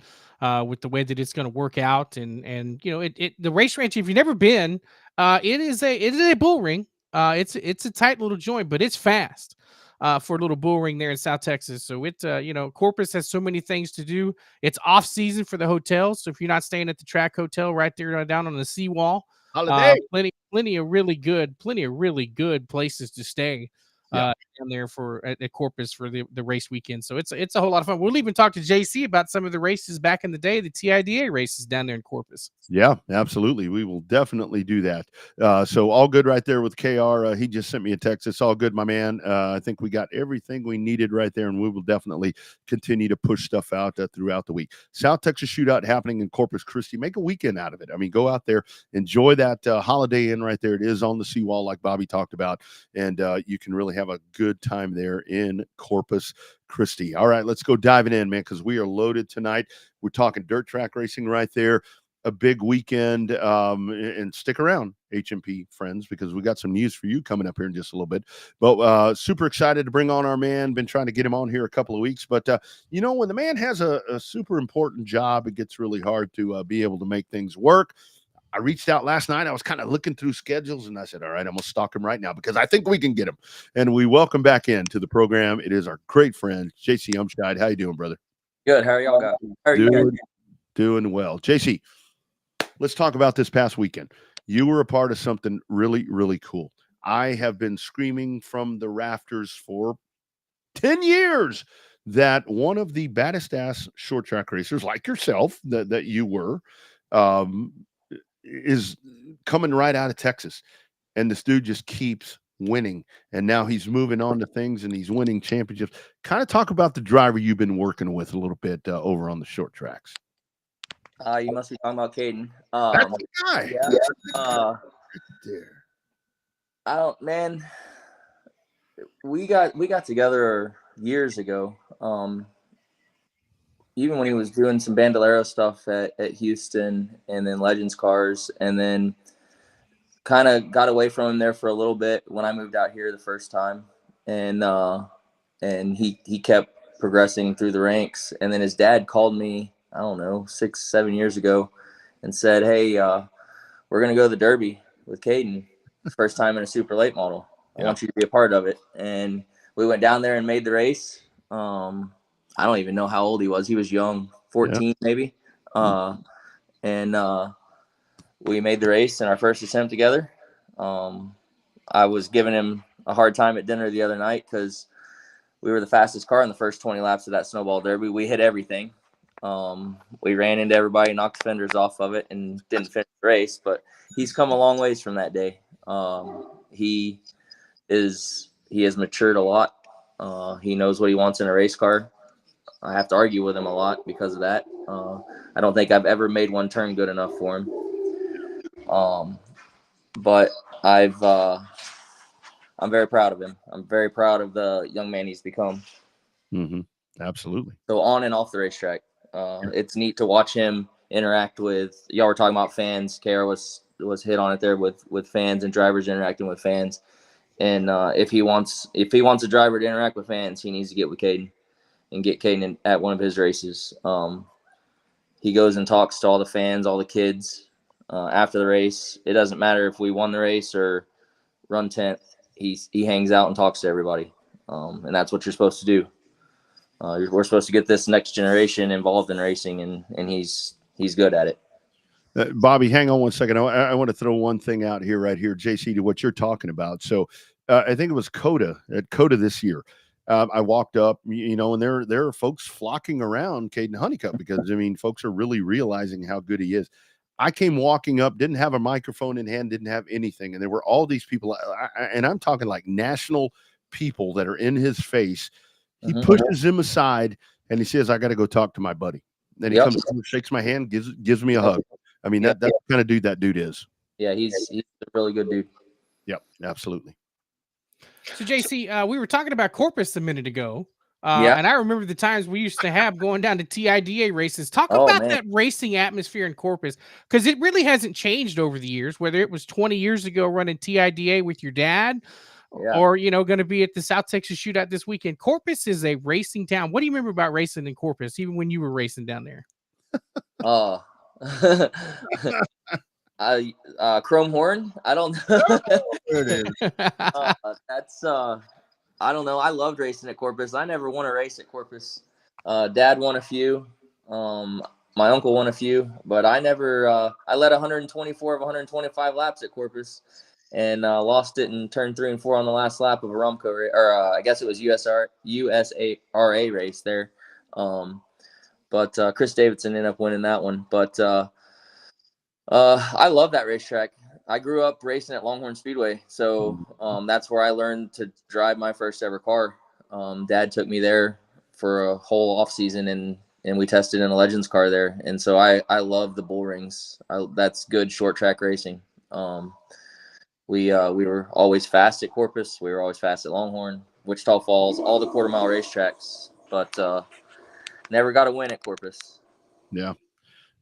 with the way that it's going to work out, and the race ranch. If you've never been, it is a bull ring. It's a tight little joint, but it's fast for a little bull ring there in South Texas. So Corpus has so many things to do. It's off season for the hotels, so if you're not staying at the track hotel right there down on the seawall, plenty of really good places to stay. Down there at Corpus for the race weekend. So it's a whole lot of fun. We'll even talk to JC about some of the races back in the day, the TIDA races down there in Corpus. Yeah, absolutely. We will definitely do that. So all good right there with KR. He just sent me a text. It's all good, my man. I think we got everything we needed right there, and we will definitely continue to push stuff out throughout the week. South Texas Shootout happening in Corpus Christi. Make a weekend out of it. I mean, go out there, enjoy that Holiday Inn right there. It is on the seawall like Bobby talked about, and you can really have a good time there in Corpus Christi. All right, let's go diving in, man, because we are loaded tonight. We're talking dirt track racing right there. A big weekend, and stick around, HMP friends, because we got some news for you coming up here in just a little bit. But super excited to bring on our man. Been trying to get him on here a couple of weeks, but when the man has a super important job, it gets really hard to be able to make things work. I reached out last night. I was kind of looking through schedules, and I said, all right, I'm going to stalk him right now because I think we can get him. And we welcome back into the program. It is our great friend, JC Umscheid. How you doing, brother? Good. How are y'all guys? How are you guys? Doing well. JC, let's talk about this past weekend. You were a part of something really, really cool. I have been screaming from the rafters for 10 years that one of the baddest ass short track racers like yourself that you were, is coming right out of Texas, and this dude just keeps winning, and now he's moving on to things and he's winning championships. Kind of talk about the driver you've been working with a little bit over on the short tracks. You must be talking about Caden. That's the guy. Yeah. There. I don't, man. We got together years ago. Even when he was doing some Bandolero stuff at Houston and then Legends Cars, and then kind of got away from him there for a little bit when I moved out here the first time. And he kept progressing through the ranks. And then his dad called me, I don't know, 6-7 years ago and said, hey, we're going to go to the Derby with Caden, first time in a super late model. I want you to be a part of it. And we went down there and made the race. I don't even know how old he was. He was young, 14 maybe. And we made the race in our first attempt together. I was giving him a hard time at dinner the other night because we were the fastest car in the first 20 laps of that snowball derby. We hit everything. We ran into everybody, knocked the fenders off of it, and didn't finish the race. But he's come a long ways from that day. He has matured a lot. He knows what he wants in a race car. I have to argue with him a lot because of that. I don't think I've ever made one turn good enough for him. But I'm very proud of him. I'm very proud of the young man he's become. Mm-hmm. Absolutely. So on and off the racetrack, it's neat to watch him interact with. Y'all were talking about fans. Kara was hit on it there with fans and drivers interacting with fans. And if he wants a driver to interact with fans, he needs to get with Caden and get Caden at one of his races. he goes and talks to all the fans, all the kids after the race. It doesn't matter if we won the race or run 10th. He hangs out and talks to everybody, and that's what you're supposed to do. We're supposed to get this next generation involved in racing, and he's good at it. Bobby, hang on one second. I want to throw one thing out here, right here, JC, to what you're talking about. So I think it was at COTA this year. I walked up, and there are folks flocking around Caden Honeycutt because, I mean, folks are really realizing how good he is. I came walking up, didn't have a microphone in hand, didn't have anything. And there were all these people, and I'm talking like national people that are in his face. He pushes him aside and he says, I got to go talk to my buddy. Then he comes over, shakes my hand, gives me a hug. I mean, that's the kind of dude that dude is. Yeah, he's a really good dude. Yep, absolutely. So, JC, we were talking about Corpus a minute ago. And I remember the times we used to have going down to TIDA races. Talk about that racing atmosphere in Corpus, because it really hasn't changed over the years, whether it was 20 years ago running TIDA with your dad or, going to be at the South Texas Shootout this weekend. Corpus is a racing town. What do you remember about racing in Corpus, even when you were racing down there? Chrome Horn. I don't know. There it is. That's I don't know. I loved racing at Corpus. I never won a race at Corpus. Dad won a few. My uncle won a few, but I never. I led 124 of 125 laps at Corpus, and lost it in turn 3 and 4 on the last lap of a Rumco or I guess it was USARA race there. But Chris Davidson ended up winning that one. But I love that racetrack. I grew up racing at Longhorn Speedway, so that's where I learned to drive my first ever car. Dad took me there for a whole off season, and we tested in a Legends car there. And so I love the bull rings. That's good short track racing. We were always fast at Corpus. We were always fast at Longhorn, Wichita Falls, all the quarter mile racetracks, but never got a win at Corpus. Yeah,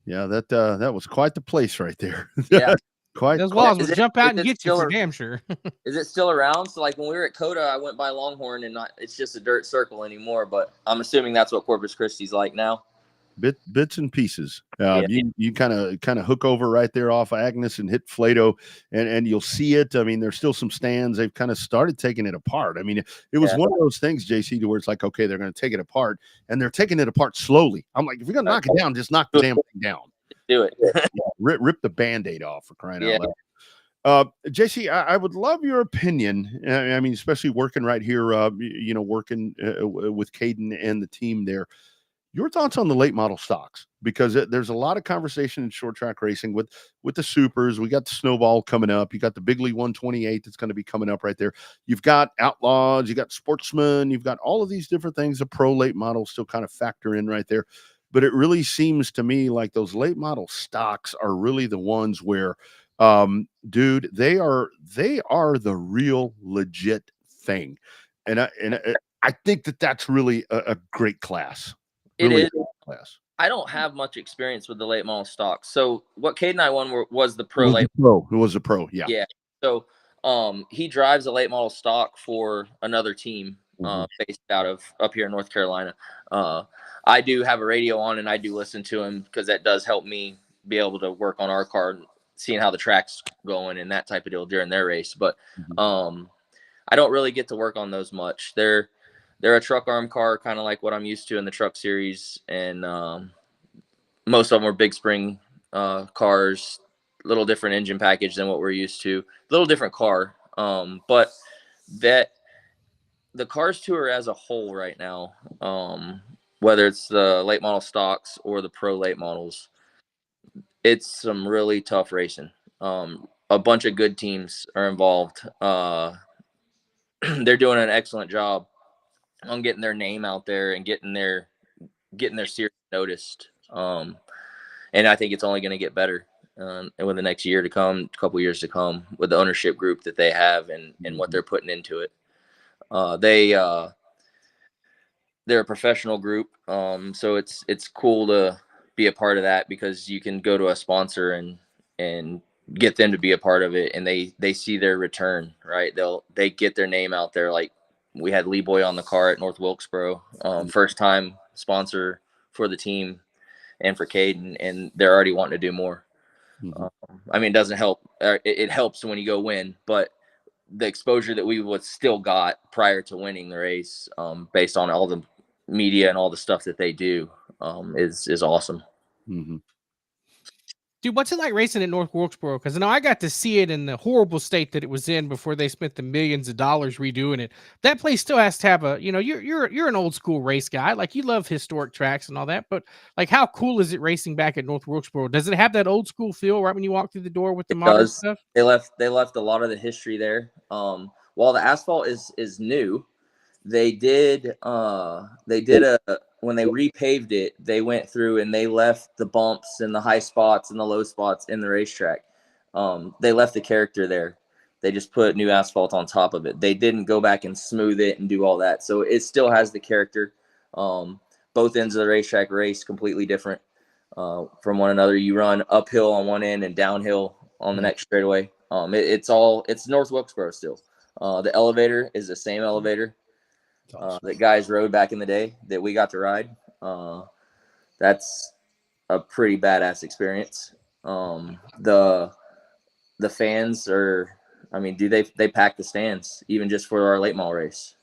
that was quite the place right there. Yeah. Those walls would jump out and get you for damn sure. Is it still around? So like when we were at COTA, I went by Longhorn, and it's just a dirt circle anymore, but I'm assuming that's what Corpus Christi's like now. Bits and pieces. You kind of hook over right there off Agnes and hit Flato, and you'll see it. I mean, there's still some stands. They've kind of started taking it apart. I mean, it was one of those things, JC, to where it's like, okay, they're going to take it apart, and they're taking it apart slowly. I'm like, if you're going to knock it down, just knock the damn thing down. Do it. Rip the Band-Aid off, for crying out loud. JC, I would love your opinion. I mean, especially working right here, working with Caden and the team there. Your thoughts on the late model stocks, because there's a lot of conversation in short track racing with the supers. We got the Snowball coming up. You got the Big League 128 that's going to be coming up right there. You've got Outlaws, you got Sportsman, you've got all of these different things. The pro late models still kind of factor in right there. But it really seems to me like those late model stocks are really the ones where, dude, they are the real legit thing. And I think that's really a great class. Really It is. Class. I don't have much experience with the late model stocks. So what Cade and I won was the pro late. It was a pro, yeah. Yeah. So he drives a late model stock for another team based out of up here in North Carolina. I do have a radio on, and I do listen to him because that does help me be able to work on our car, seeing how the track's going and that type of deal during their race. But I don't really get to work on those much. They're a truck arm car, kind of like what I'm used to in the truck series, and most of them are big spring cars, little different engine package than what we're used to, little different car. But that the Cars Tour as a whole right now, whether it's the late model stocks or the pro late models, it's some really tough racing. A bunch of good teams are involved. They're doing an excellent job on getting their name out there and getting their series noticed. And I think it's only going to get better with the next year to come, couple years to come, with the ownership group that they have and what they're putting into it. They're a professional group. So it's cool to be a part of that, because you can go to a sponsor and get them to be a part of it, and they see their return, right? They get their name out there. Like we had Lee Boy on the car at North Wilkesboro, first time sponsor for the team. and for Caden, and they're already wanting to do more. I mean, it doesn't help. It helps when you go win, but the exposure that we would still got prior to winning the race, based on all the media and all the stuff that they do, is awesome. Dude, what's it like racing at North Wilkesboro? Because I know I got to see it in the horrible state that it was in before they spent the millions of dollars redoing it. That place still has to have a, you know, you're an old school race guy, like you love historic tracks and all that. But like, how cool is it racing back at North Wilkesboro? Does it have that old school feel right when you walk through the door with the modern stuff? They left a lot of the history there. While the asphalt is new, they did when they repaved it, they went through and they left the bumps and the high spots and the low spots in the racetrack. They left the character there. They just put new asphalt on top of it. They didn't go back and smooth it and do all that. So it still has the character. Both ends of the racetrack race completely different from one another. You run uphill on one end and downhill on the next straightaway. It's North Wilkesboro still. The elevator is the same elevator that guys rode back in the day that we got to ride. That's a pretty badass experience. The fans are, I mean, they pack the stands even just for our late model race.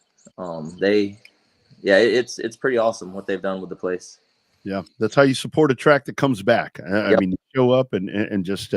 It's pretty awesome what they've done with the place. Yeah, that's how you support a track that comes back. I mean, you show up and just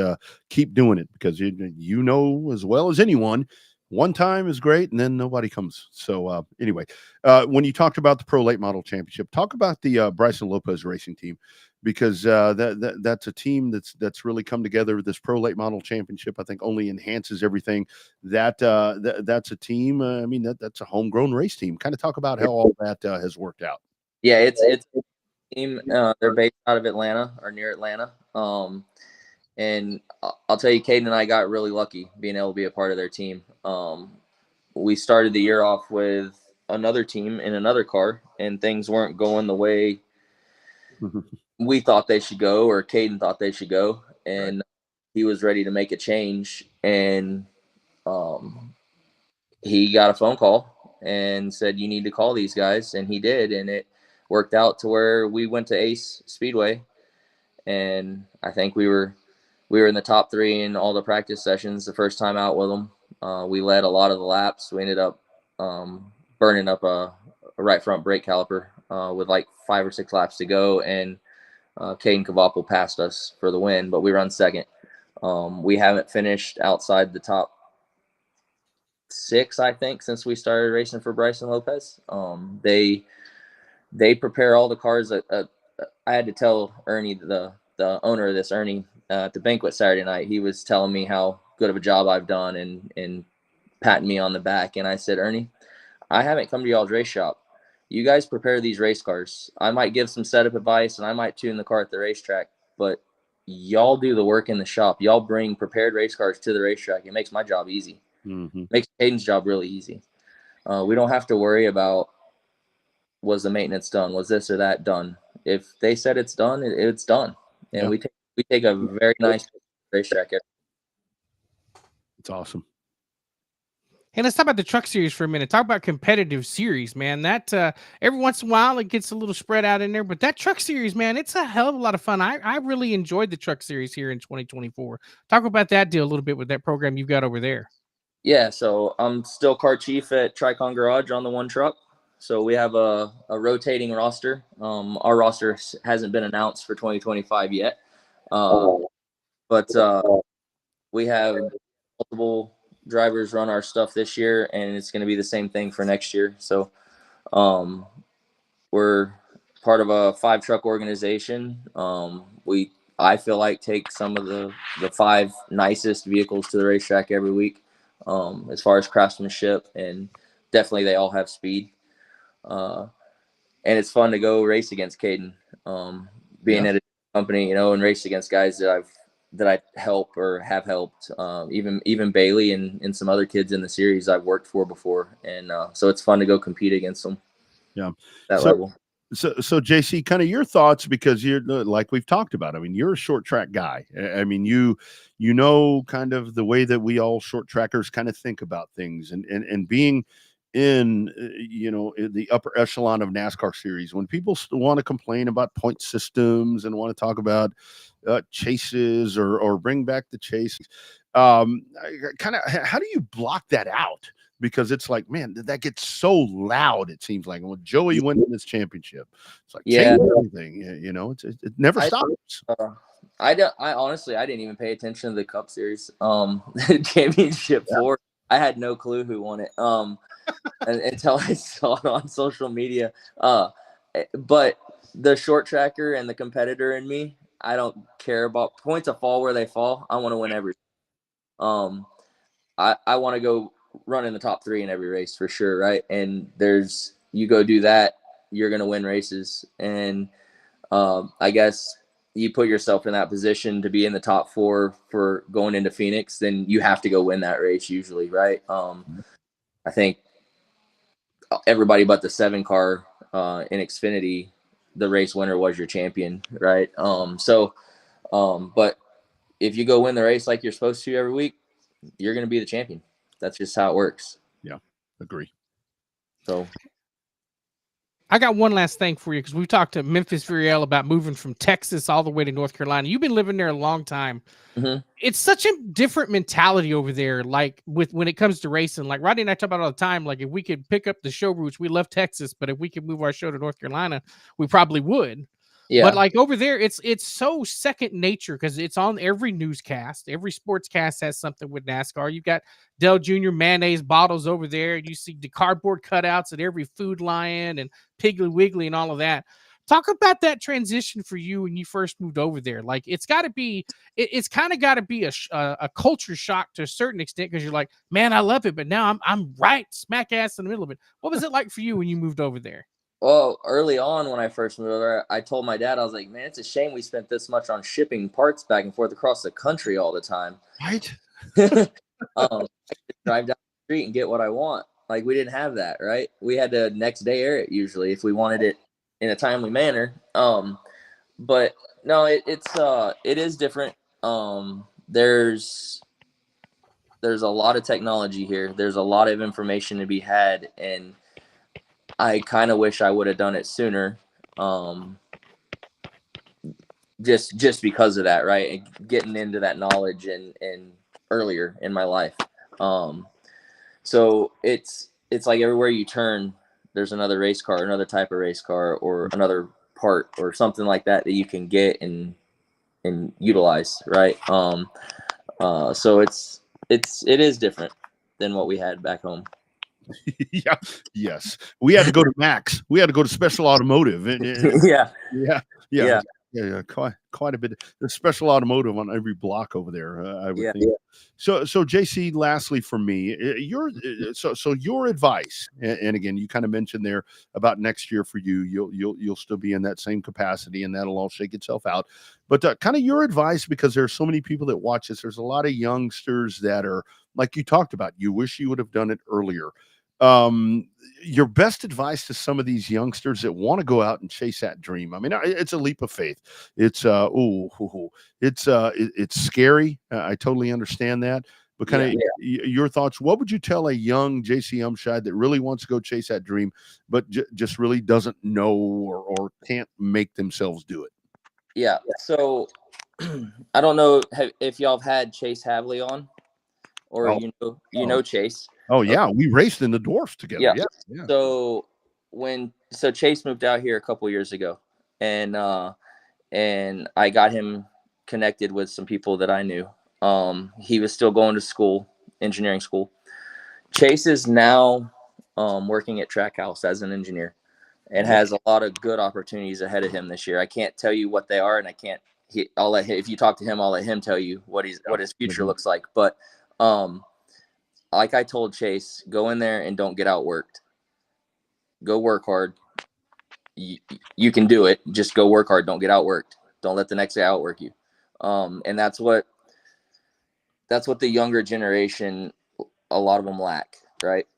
keep doing it, because you know as well as anyone, one time is great and then nobody comes. So anyway, when you talked about the Pro Late Model Championship, talk about the Bryson Lopez racing team, because that's a team that's really come together. This Pro Late Model Championship, I think, only enhances everything. That's a team. I mean, that's a homegrown race team. Kind of talk about how all that has worked out. Yeah, it's a team. They're based out of Atlanta or near Atlanta. And I'll tell you, Caden and I got really lucky being able to be a part of their team. We started the year off with another team in another car, and things weren't going the way we thought they should go, or Caden thought they should go. And he was ready to make a change. And he got a phone call and said, "You need to call these guys." And he did. And it worked out to where we went to Ace Speedway. And I think we were in the top 3 in all the practice sessions the first time out with them. We led a lot of the laps. We ended up burning up a right front brake caliper with like 5 or 6 laps to go, and Caden Kavapel passed us for the win, but we run second. We haven't finished outside the top 6, I think, since we started racing for Bryson Lopez. They prepare all the cars. I had to tell Ernie, the owner of this, Ernie, at the banquet Saturday night, he was telling me how good of a job I've done and patting me on the back. And I said, "Ernie, I haven't come to y'all's race shop. You guys prepare these race cars. I might give some setup advice and I might tune the car at the racetrack, but y'all do the work in the shop. Y'all bring prepared race cars to the racetrack. It makes my job easy. Makes Caden's job really easy. We don't have to worry about, was the maintenance done? Was this or that done? If they said it's done, it's done." And we take a very nice racetrack. It's awesome. Hey, let's talk about the truck series for a minute. Talk about competitive series, man. That every once in a while it gets a little spread out in there, but that truck series, man, it's a hell of a lot of fun. I really enjoyed the truck series here in 2024. Talk about that deal a little bit with that program you've got over there. Yeah, so I'm still car chief at Tricon Garage on the one truck. So we have a rotating roster. Our roster hasn't been announced for 2025 yet, but we have multiple drivers run our stuff this year, and it's going to be the same thing for next year. So we're part of a 5-truck organization. I feel like take some of the 5 nicest vehicles to the racetrack every week, as far as craftsmanship, and definitely they all have speed. And it's fun to go race against Caden, being at a company, and race against guys that I help or have helped, even Bailey and some other kids in the series I've worked for before. And so it's fun to go compete against them. Yeah. That level. So JC, kind of your thoughts, because you're, like we've talked about, I mean, you're a short track guy. I mean, you know, kind of the way that we all short trackers kind of think about things, and being in in the upper echelon of NASCAR series, when people want to complain about point systems and want to talk about chases or bring back the chase, kind of, how do you block that out? Because it's like, man, that gets so loud. It seems like when Joey wins this championship, it's like change everything. It never stops. I honestly, I didn't even pay attention to the Cup Series, championship 4. I had no clue who won it, until I saw it on social media. But the short tracker and the competitor in me, I don't care about points of fall where they fall. I want to win every. I want to go run in the top 3 in every race for sure, right? And you go do that, you're gonna win races, and I guess you put yourself in that position to be in the top 4 for going into Phoenix, then you have to go win that race usually, right? I think everybody but the 7 car in Xfinity, the race winner was your champion, right? But if you go win the race like you're supposed to every week, you're going to be the champion. That's just how it works. Yeah, agree. So I got one last thing for you, because we've talked to Memphis Viriel about moving from Texas all the way to North Carolina. You've been living there a long time. Mhm. It's such a different mentality over there. Like when it comes to racing, like Rodney and I talk about all the time. Like if we could pick up the show routes, we love Texas, but if we could move our show to North Carolina, we probably would. yeah, But like over there, it's so second nature, because it's on every newscast. Every sportscast has something with NASCAR. You've got Dell Jr. mayonnaise bottles over there. You see the cardboard cutouts at every Food Lion and Piggly Wiggly and all of that. Talk about that transition for you when you first moved over there. Like it's got to be, it's kind of got to be a culture shock to a certain extent, because you're like, man, I love it, but now I'm right smack ass in the middle of it. What was it like for you when you moved over there? Well, early on when I first moved over, I told my dad, I was like, man, it's a shame we spent this much on shipping parts back and forth across the country all the time. Right. I could drive down the street and get what I want. Like we didn't have that, right? We had to next day air it usually if we wanted it in a timely manner. But no, it is different. There's a lot of technology here. There's a lot of information to be had, and I kind of wish I would have done it sooner. Just because of that, right? And getting into that knowledge and earlier in my life. So it's like everywhere you turn, there's another race car, another type of race car, or another part or something like that you can get and utilize, right? So it is different than what we had back home. Yeah. Yes. We had to go to Max. We had to go to Special Automotive. Yeah. Quite a bit. There's Special Automotive on every block over there. I would think. So JC, lastly for me, your advice, and again, you kind of mentioned there about next year for you, you'll still be in that same capacity, and that'll all shake itself out. But kind of your advice, because there's so many people that watch this. There's a lot of youngsters that are like you talked about. You wish you would have done it earlier. Your best advice to some of these youngsters that want to go out and chase that dream. I mean, it's a leap of faith. It's it's scary. I totally understand that. But kind of your thoughts. What would you tell a young JC Umscheid that really wants to go chase that dream, but just really doesn't know or can't make themselves do it? Yeah. So I don't know if y'all have had Chase Havley on, or you know Chase. Oh yeah, we raced in the dwarfs together. Yeah. So Chase moved out here a couple years ago, and I got him connected with some people that I knew. He was still going to school, engineering school. Chase is now working at Trackhouse as an engineer, and has a lot of good opportunities ahead of him this year. I can't tell you what they are, and I can't. I'll let him, if you talk to him, I'll let him tell you what his future looks like. But like I told Chase, go in there and don't get outworked. Go work hard. You can do it. Just go work hard. Don't get outworked. Don't let the next guy outwork you. And that's what the younger generation, a lot of them lack, right?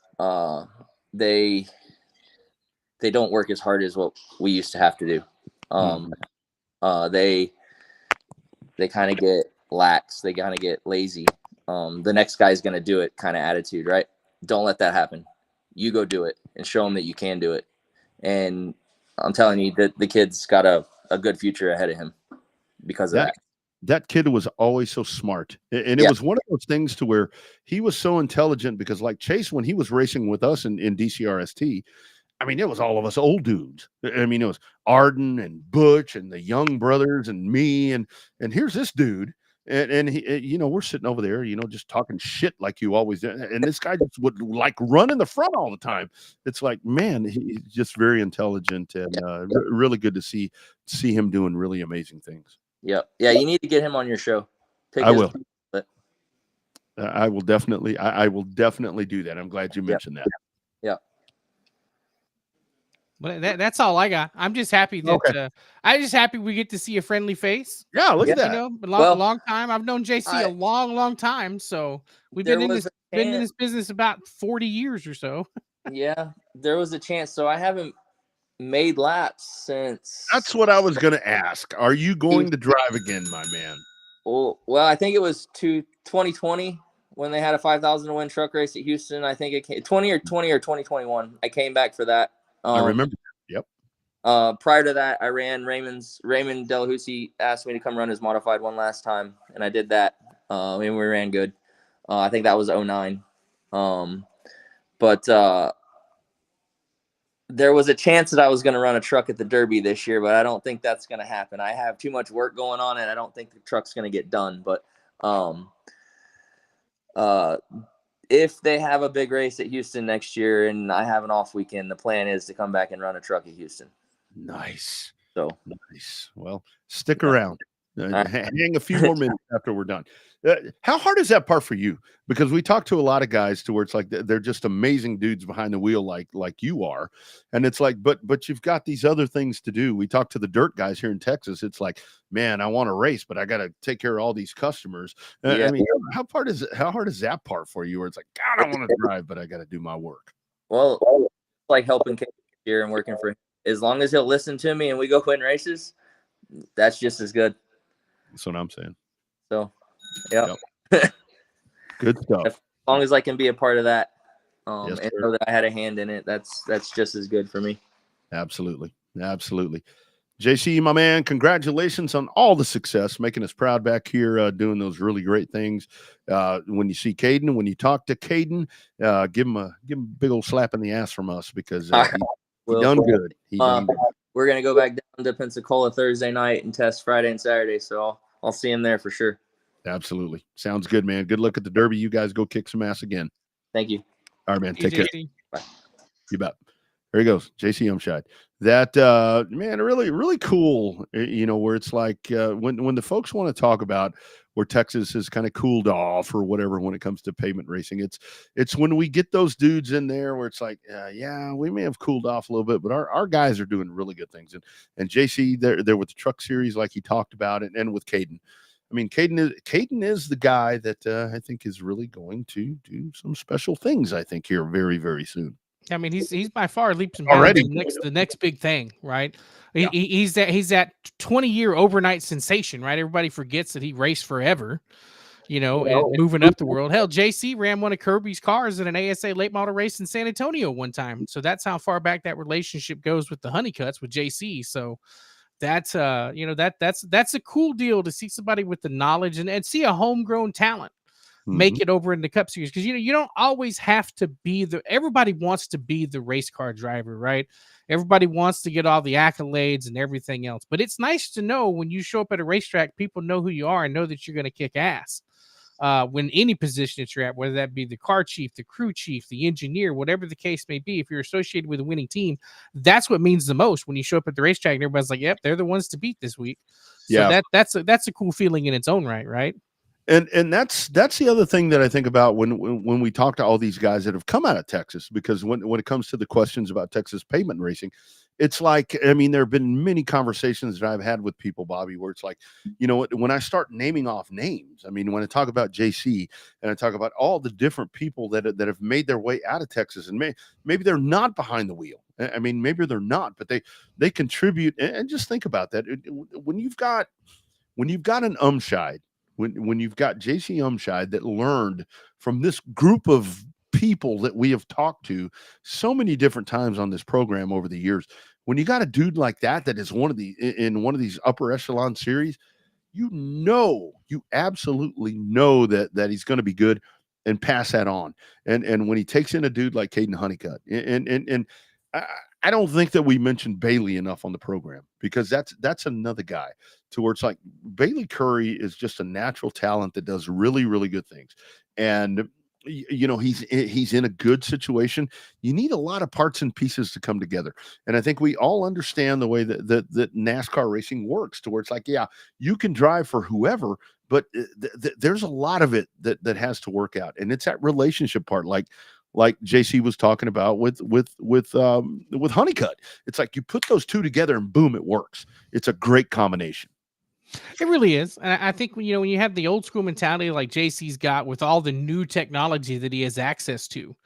They don't work as hard as what we used to have to do. They kind of get lax. They kind of get lazy. The next guy's going to do it kind of attitude, right? Don't let that happen. You go do it and show them that you can do it. And I'm telling you that the kid's got a good future ahead of him because of that. That kid was always so smart. And it was one of those things to where he was so intelligent, because like Chase, when he was racing with us in DCRST, I mean, it was all of us old dudes. I mean, it was Arden and Butch and the young brothers and me. And here's this dude. And he, you know, we're sitting over there, you know, just talking shit like you always do. And this guy just would like run in the front all the time. It's like, man, he's just very intelligent, and really good to see him doing really amazing things. Yeah. You need to get him on your show. I will. I will definitely. I will definitely do that. I'm glad you mentioned that. Yeah. Well, that's all I got. I'm just happy that I'm just happy we get to see a friendly face. Yeah, look at that. You know, long time. I've known JC a long time, so we've been in this business about 40 years or so. Yeah, there was a chance. So I haven't made laps since. That's what I was going to ask. Are you going to drive again, my man? Well, I think it was 2020 when they had a 5,000 to win truck race at Houston. I think it came 2020 or 2021. I came back for that. I remember. Yep. Prior to that, I ran Raymond Delahousie asked me to come run his modified one last time, and I did that. And we ran good. I think that was 2009. But there was a chance that I was going to run a truck at the Derby this year, but I don't think that's going to happen. I have too much work going on, and I don't think the truck's going to get done. But if they have a big race at Houston next year and I have an off weekend, the plan is to come back and run a truck at Houston. Nice. So nice. Well, stick around. Hang a few more minutes after we're done. How hard is that part for you? Because we talk to a lot of guys to where it's like they're just amazing dudes behind the wheel, like you are, and it's like, but you've got these other things to do. We talk to the dirt guys here in Texas. It's like, man, I want to race, but I got to take care of all these customers. I mean, how hard is that part for you? Where it's like, God, I want to drive, but I got to do my work. Well, like helping Kate here and working for him. As long as he'll listen to me and we go win races, that's just as good. That's what I'm saying. So, yeah. Yep. Good stuff. As long as I can be a part of that, Yes, and know that I had a hand in it, that's just as good for me. Absolutely. JC, my man, congratulations on all the success, making us proud back here, doing those really great things. When you see Caden, when you talk to Caden, give him a big old slap in the ass from us, because he done good. We're going to go back down to Pensacola Thursday night and test Friday and Saturday. So I'll see him there for sure. Absolutely. Sounds good, man. Good luck at the Derby. You guys go kick some ass again. Thank you. All right, man. Take care. Bye. You bet. There he goes. JC Umscheid. That, man, really, really cool. You know, where it's like when the folks want to talk about where Texas has kind of cooled off or whatever when it comes to pavement racing, it's when we get those dudes in there where it's like, yeah, we may have cooled off a little bit, but our guys are doing really good things. And JC, they're with the truck series like he talked about, and with Caden. I mean, Caden is the guy that I think is really going to do some special things, I think, here very, very soon. I mean, he's by far leaps and bounds Already. the next big thing, right? Yeah. He's that 20-year overnight sensation, right? Everybody forgets that he raced forever, you know, and moving up the world. Hell, JC ran one of Kirby's cars in an ASA late model race in San Antonio one time. So that's how far back that relationship goes with the Honeycutts with JC. So that's you know, that's a cool deal to see somebody with the knowledge and see a homegrown talent make it over in the Cup Series, because you don't always have to be everybody wants to be the race car driver, right? Everybody wants to get all the accolades and everything else, but it's nice to know when you show up at a racetrack, people know who you are and know that you're going to kick ass when any position that you're at, whether that be the car chief, the crew chief, the engineer, whatever the case may be. If you're associated with a winning team, that's what means the most when you show up at the racetrack and everybody's like, yep, they're the ones to beat this week. So yeah, that's a cool feeling in its own right? And that's the other thing that I think about when we talk to all these guys that have come out of Texas, because when it comes to the questions about Texas pavement racing, it's like, I mean, there have been many conversations that I've had with people, Bobby, where it's like, you know, when I start naming off names, I mean, when I talk about JC and I talk about all the different people that have made their way out of Texas, and maybe they're not behind the wheel. I mean, maybe they're not, but they contribute. And just think about that. When you've got an Umscheid, when you've got JC Umscheid that learned from this group of people that we have talked to so many different times on this program over the years, when you got a dude like that is in one of these upper echelon series, you absolutely know that he's going to be good and pass that on. And when he takes in a dude like Caden Honeycutt, and I don't think that we mentioned Bailey enough on the program, because that's another guy to where it's like Bailey Curry is just a natural talent that does really, really good things. And he's in a good situation. You need a lot of parts and pieces to come together. And I think we all understand the way that NASCAR racing works, to where it's like, yeah, you can drive for whoever, but there's a lot of it that has to work out. And it's that relationship part, like JC was talking about with Honeycutt. It's like you put those two together and boom, it works. It's a great combination. It really is. And I think, when you have the old school mentality like JC's got, with all the new technology that he has access to,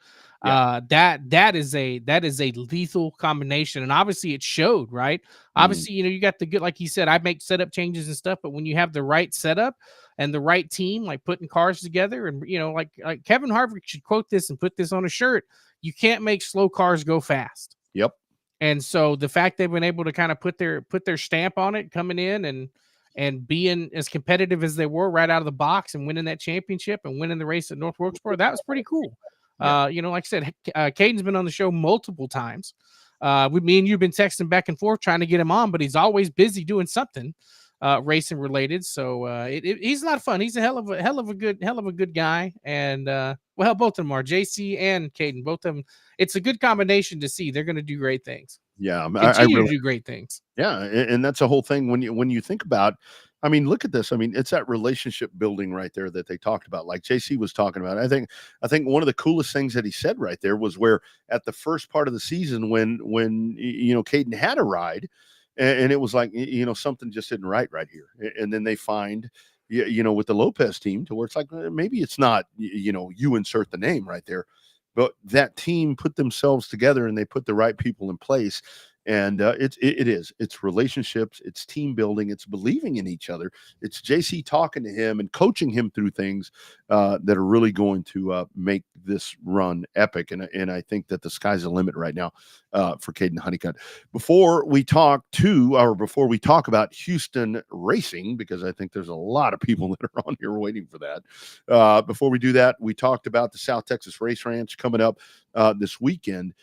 that is a lethal combination. And obviously it showed, right? Obviously, you got the good, like he said, I make setup changes and stuff, but when you have the right setup and the right team, like putting cars together, and like Kevin Harvick should quote this and put this on a shirt: you can't make slow cars go fast. Yep. And so the fact they've been able to kind of put their stamp on it, coming in and being as competitive as they were right out of the box, and winning that championship and winning the race at North Wilkesboro, that was pretty cool. Yeah. Like I said, Caden's been on the show multiple times. Me and you've been texting back and forth trying to get him on, but he's always busy doing something racing related. So he's not fun. He's a hell of a good guy. And well, both of them are, JC and Caden, both of them. It's a good combination to see. They're going to do great things. Yeah, Continue to do great things. Yeah, and that's the whole thing when you think about. I mean, look at this. I mean, it's that relationship building right there that they talked about, like JC was talking about. I think one of the coolest things that he said right there was where at the first part of the season, when Caden had a ride, and it was like, something just isn't right here, and then they find, with the Lopez team, to where it's like, maybe it's not, you insert the name right there, but that team put themselves together and they put the right people in place. And it's relationships, it's team building, it's believing in each other. It's JC talking to him and coaching him through things that are really going to make this run epic. And I think that the sky's the limit right now for Caden Honeycutt. Before we talk about Houston racing, because I think there's a lot of people that are on here waiting for that. Before we do that, we talked about the South Texas Race Ranch coming up this weekend.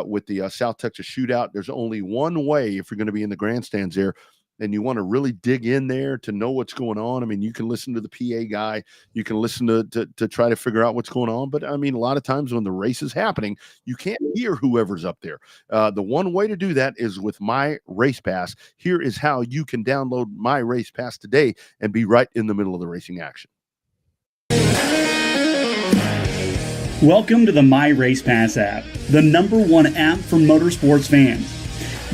With the South Texas Shootout. There's only one way if you're going to be in the grandstands there and you want to really dig in there to know what's going on. I mean, you can listen to the PA guy, you can listen to try to figure out what's going on. But I mean, a lot of times when the race is happening, you can't hear whoever's up there. The one way to do that is with My Race Pass. Here is how you can download My Race Pass today and be right in the middle of the racing action. Welcome to the My Race Pass app, the #1 app for motorsports fans.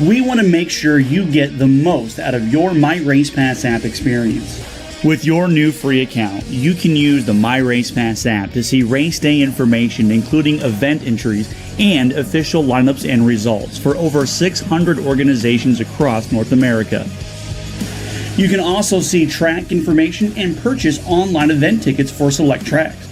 We want to make sure you get the most out of your My Race Pass app experience. With your new free account, you can use the My Race Pass app to see race day information, including event entries and official lineups and results for over 600 organizations across North America. You can also see track information and purchase online event tickets for select tracks.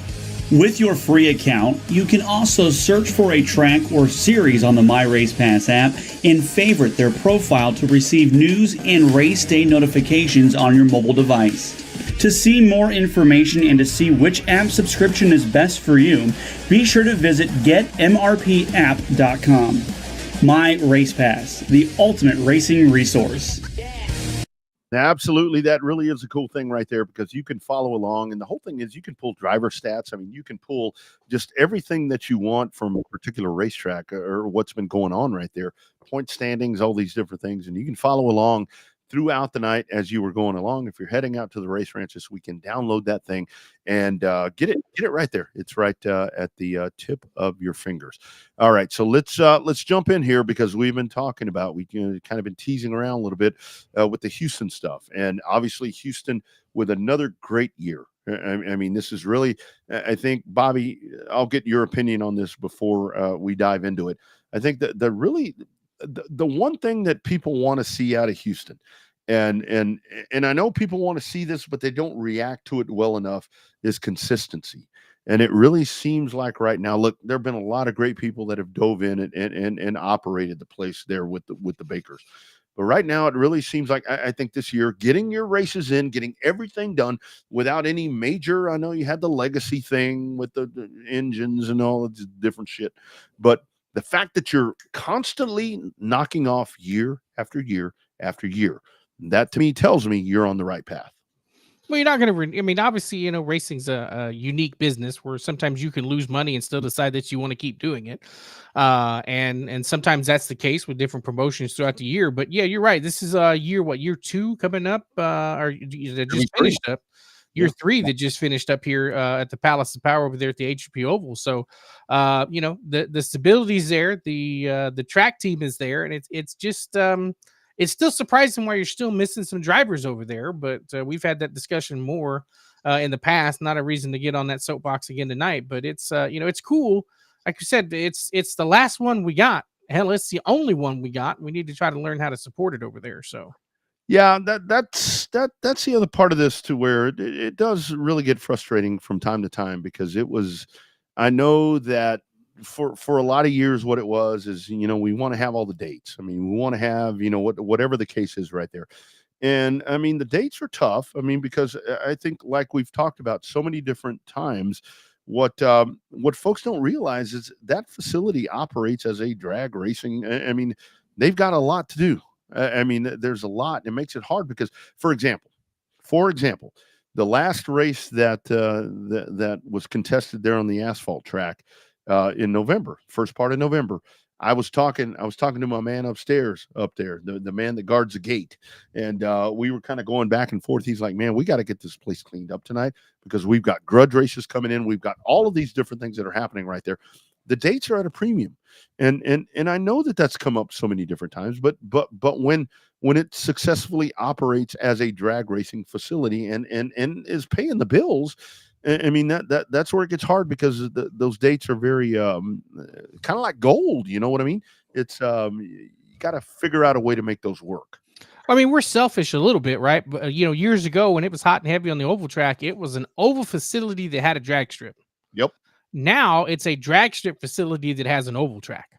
With your free account, you can also search for a track or series on the My Race Pass app and favorite their profile to receive news and race day notifications on your mobile device. To see more information and to see which app subscription is best for you, be sure to visit getmrpapp.com. My Race Pass, the ultimate racing resource. Absolutely. That really is a cool thing right there, because you can follow along. And the whole thing is you can pull driver stats. I mean, you can pull just everything that you want from a particular racetrack or what's been going on right there. Point standings, all these different things. And you can follow along throughout the night as you were going along. If you're heading out to the race ranch this weekend, download that thing and get it right there. It's right at the tip of your fingers. All right, so let's jump in here, because we've been talking about, we kind of been teasing around a little bit with the Houston stuff, and obviously Houston with another great year. I mean, this is really, I think, Bobby, I'll get your opinion on this before we dive into it. I think that the one thing that people want to see out of Houston, and I know people want to see this, but they don't react to it well enough, is consistency. And it really seems like right now, look, there have been a lot of great people that have dove in and operated the place there with the Bakers. But right now, it really seems like I think this year, getting your races in, getting everything done without any major. I know you had the legacy thing with the engines and all of this different shit, but the fact that you're constantly knocking off year after year after year, that to me tells me you're on the right path. Well, you're not going to. I mean, obviously, racing's a unique business where sometimes you can lose money and still decide that you want to keep doing it, and sometimes that's the case with different promotions throughout the year. But yeah, you're right. This is year 2 coming up, or that just finished up. Year 3 that just finished up here at the Palace of Power over there at the HUP Oval. So, the stability's there, the track team is there, and it's just it's still surprising why you're still missing some drivers over there, but we've had that discussion more in the past. Not a reason to get on that soapbox again tonight, but it's it's cool. Like you said, it's the last one we got. Hell, it's the only one we got. We need to try to learn how to support it over there. So, yeah, that's the other part of this to where it does really get frustrating from time to time because it was. I know that for a lot of years what it was is we want to have all the dates. I mean, we want to have whatever the case is right there. And I mean the dates are tough. I mean, because I think like we've talked about so many different times, what folks don't realize is that facility operates as a drag racing. I mean, they've got a lot to do. I mean, there's a lot. It makes it hard because, for example, the last race that was contested there on the asphalt track in November, first part of November. I was talking to my man upstairs up there, the man that guards the gate. And we were kind of going back and forth. He's like, man, we got to get this place cleaned up tonight because we've got grudge races coming in. We've got all of these different things that are happening right there. The dates are at a premium. And I know that that's come up so many different times, but when it successfully operates as a drag racing facility and is paying the bills, I mean that's where it gets hard because those dates are very kind of like gold. You know what I mean? It's you got to figure out a way to make those work. I mean, we're selfish a little bit, right? But years ago when it was hot and heavy on the oval track, it was an oval facility that had a drag strip. Yep. Now it's a drag strip facility that has an oval track.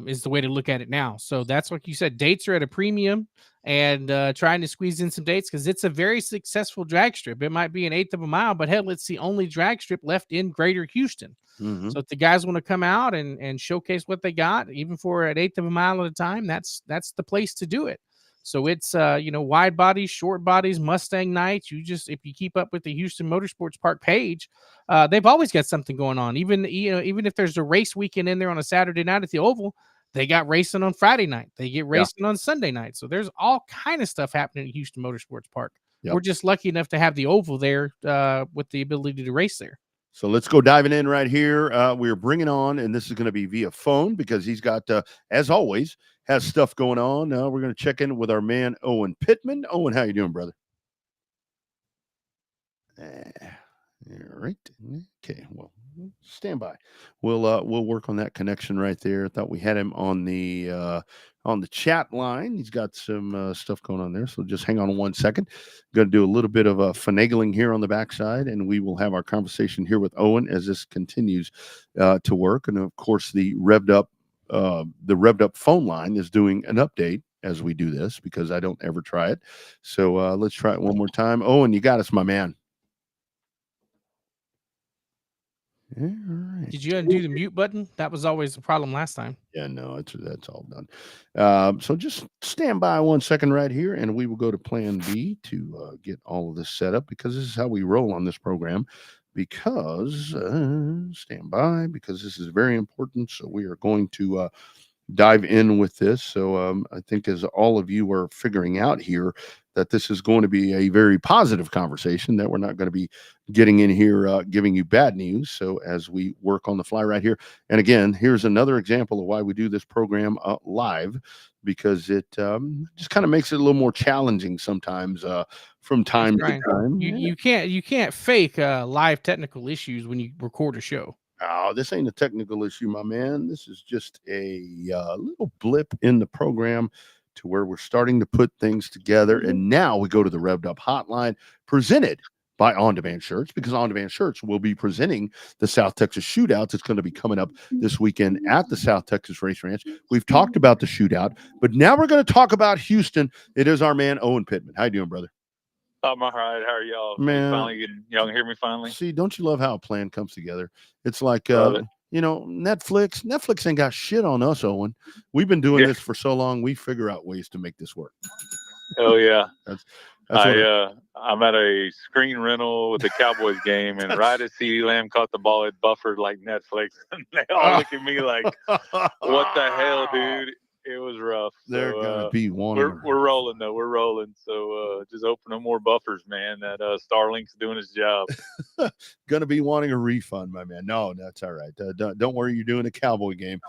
Is the way to look at it now. So that's what you said. Dates are at a premium, and trying to squeeze in some dates because it's a very successful drag strip. It might be an 1/8 of a mile, but hell, it's the only drag strip left in Greater Houston. Mm-hmm. So if the guys want to come out and showcase what they got, even for an 1/8 of a mile at a time, that's the place to do it. So it's wide bodies, short bodies, Mustang nights. If you keep up with the Houston Motorsports Park page, they've always got something going on. Even if there's a race weekend in there on a Saturday night at the Oval, they got racing on Friday night. They get racing on Sunday night. So there's all kind of stuff happening at Houston Motorsports Park. Yep. We're just lucky enough to have the Oval there with the ability to race there. So let's go diving in right here. We're bringing on, and this is going to be via phone because he's got, as always, has stuff going on. We're going to check in with our man, Owen Pittman. Owen, how you doing, brother? All right. Okay. Well, stand by. We'll work on that connection right there. I thought we had him on the chat line. He's got some stuff going on there. So just hang on 1 second. Going to do a little bit of finagling here on the backside, and we will have our conversation here with Owen as this continues to work. And of course, the Revved Up phone line is doing an update as we do this because I don't ever try it. So let's try it one more time. Owen, you got us, my man. All right. Did you undo the mute button? That was always the problem last time. Yeah, no, that's all done. So just stand by 1 second right here, and we will go to Plan B to get all of this set up because this is how we roll on this program. Because stand by because this is very important. So we are going to dive in with this. So I think as all of you are figuring out here that this is going to be a very positive conversation, that we're not going to be getting in here giving you bad news. So as we work on the fly right here, and again, here's another example of why we do this program live, because it just kind of makes it a little more challenging sometimes from time to time. You can't fake live technical issues when you record a show. Oh, this ain't a technical issue, my man. This is just a little blip in the program to where we're starting to put things together. And now we go to the Revved Up hotline presented by On Demand Shirts, because On Demand Shirts will be presenting the South Texas Shootouts. It's going to be coming up this weekend at the South Texas Race Ranch. We've talked about the Shootout, but now we're going to talk about Houston. It is our man, Owen Pittman. How you doing, brother? I'm all right. How are y'all? Man, Y'all can hear me finally? See, don't you love how a plan comes together? It's like, Love it. Netflix ain't got shit on us, Owen. We've been doing this for so long. We figure out ways to make this work. Oh yeah. That's I'm at a screen rental with the Cowboys game, and right as CeeDee Lamb caught the ball, it buffered like Netflix, and they all look at me like, "What the hell, dude?" It was rough. They're gonna be wanting. We're rolling though. We're rolling. So just open up more buffers, man. That Starlink's doing his job. Gonna be wanting a refund, my man. No, that's all right. Don't worry, you're doing a Cowboy game.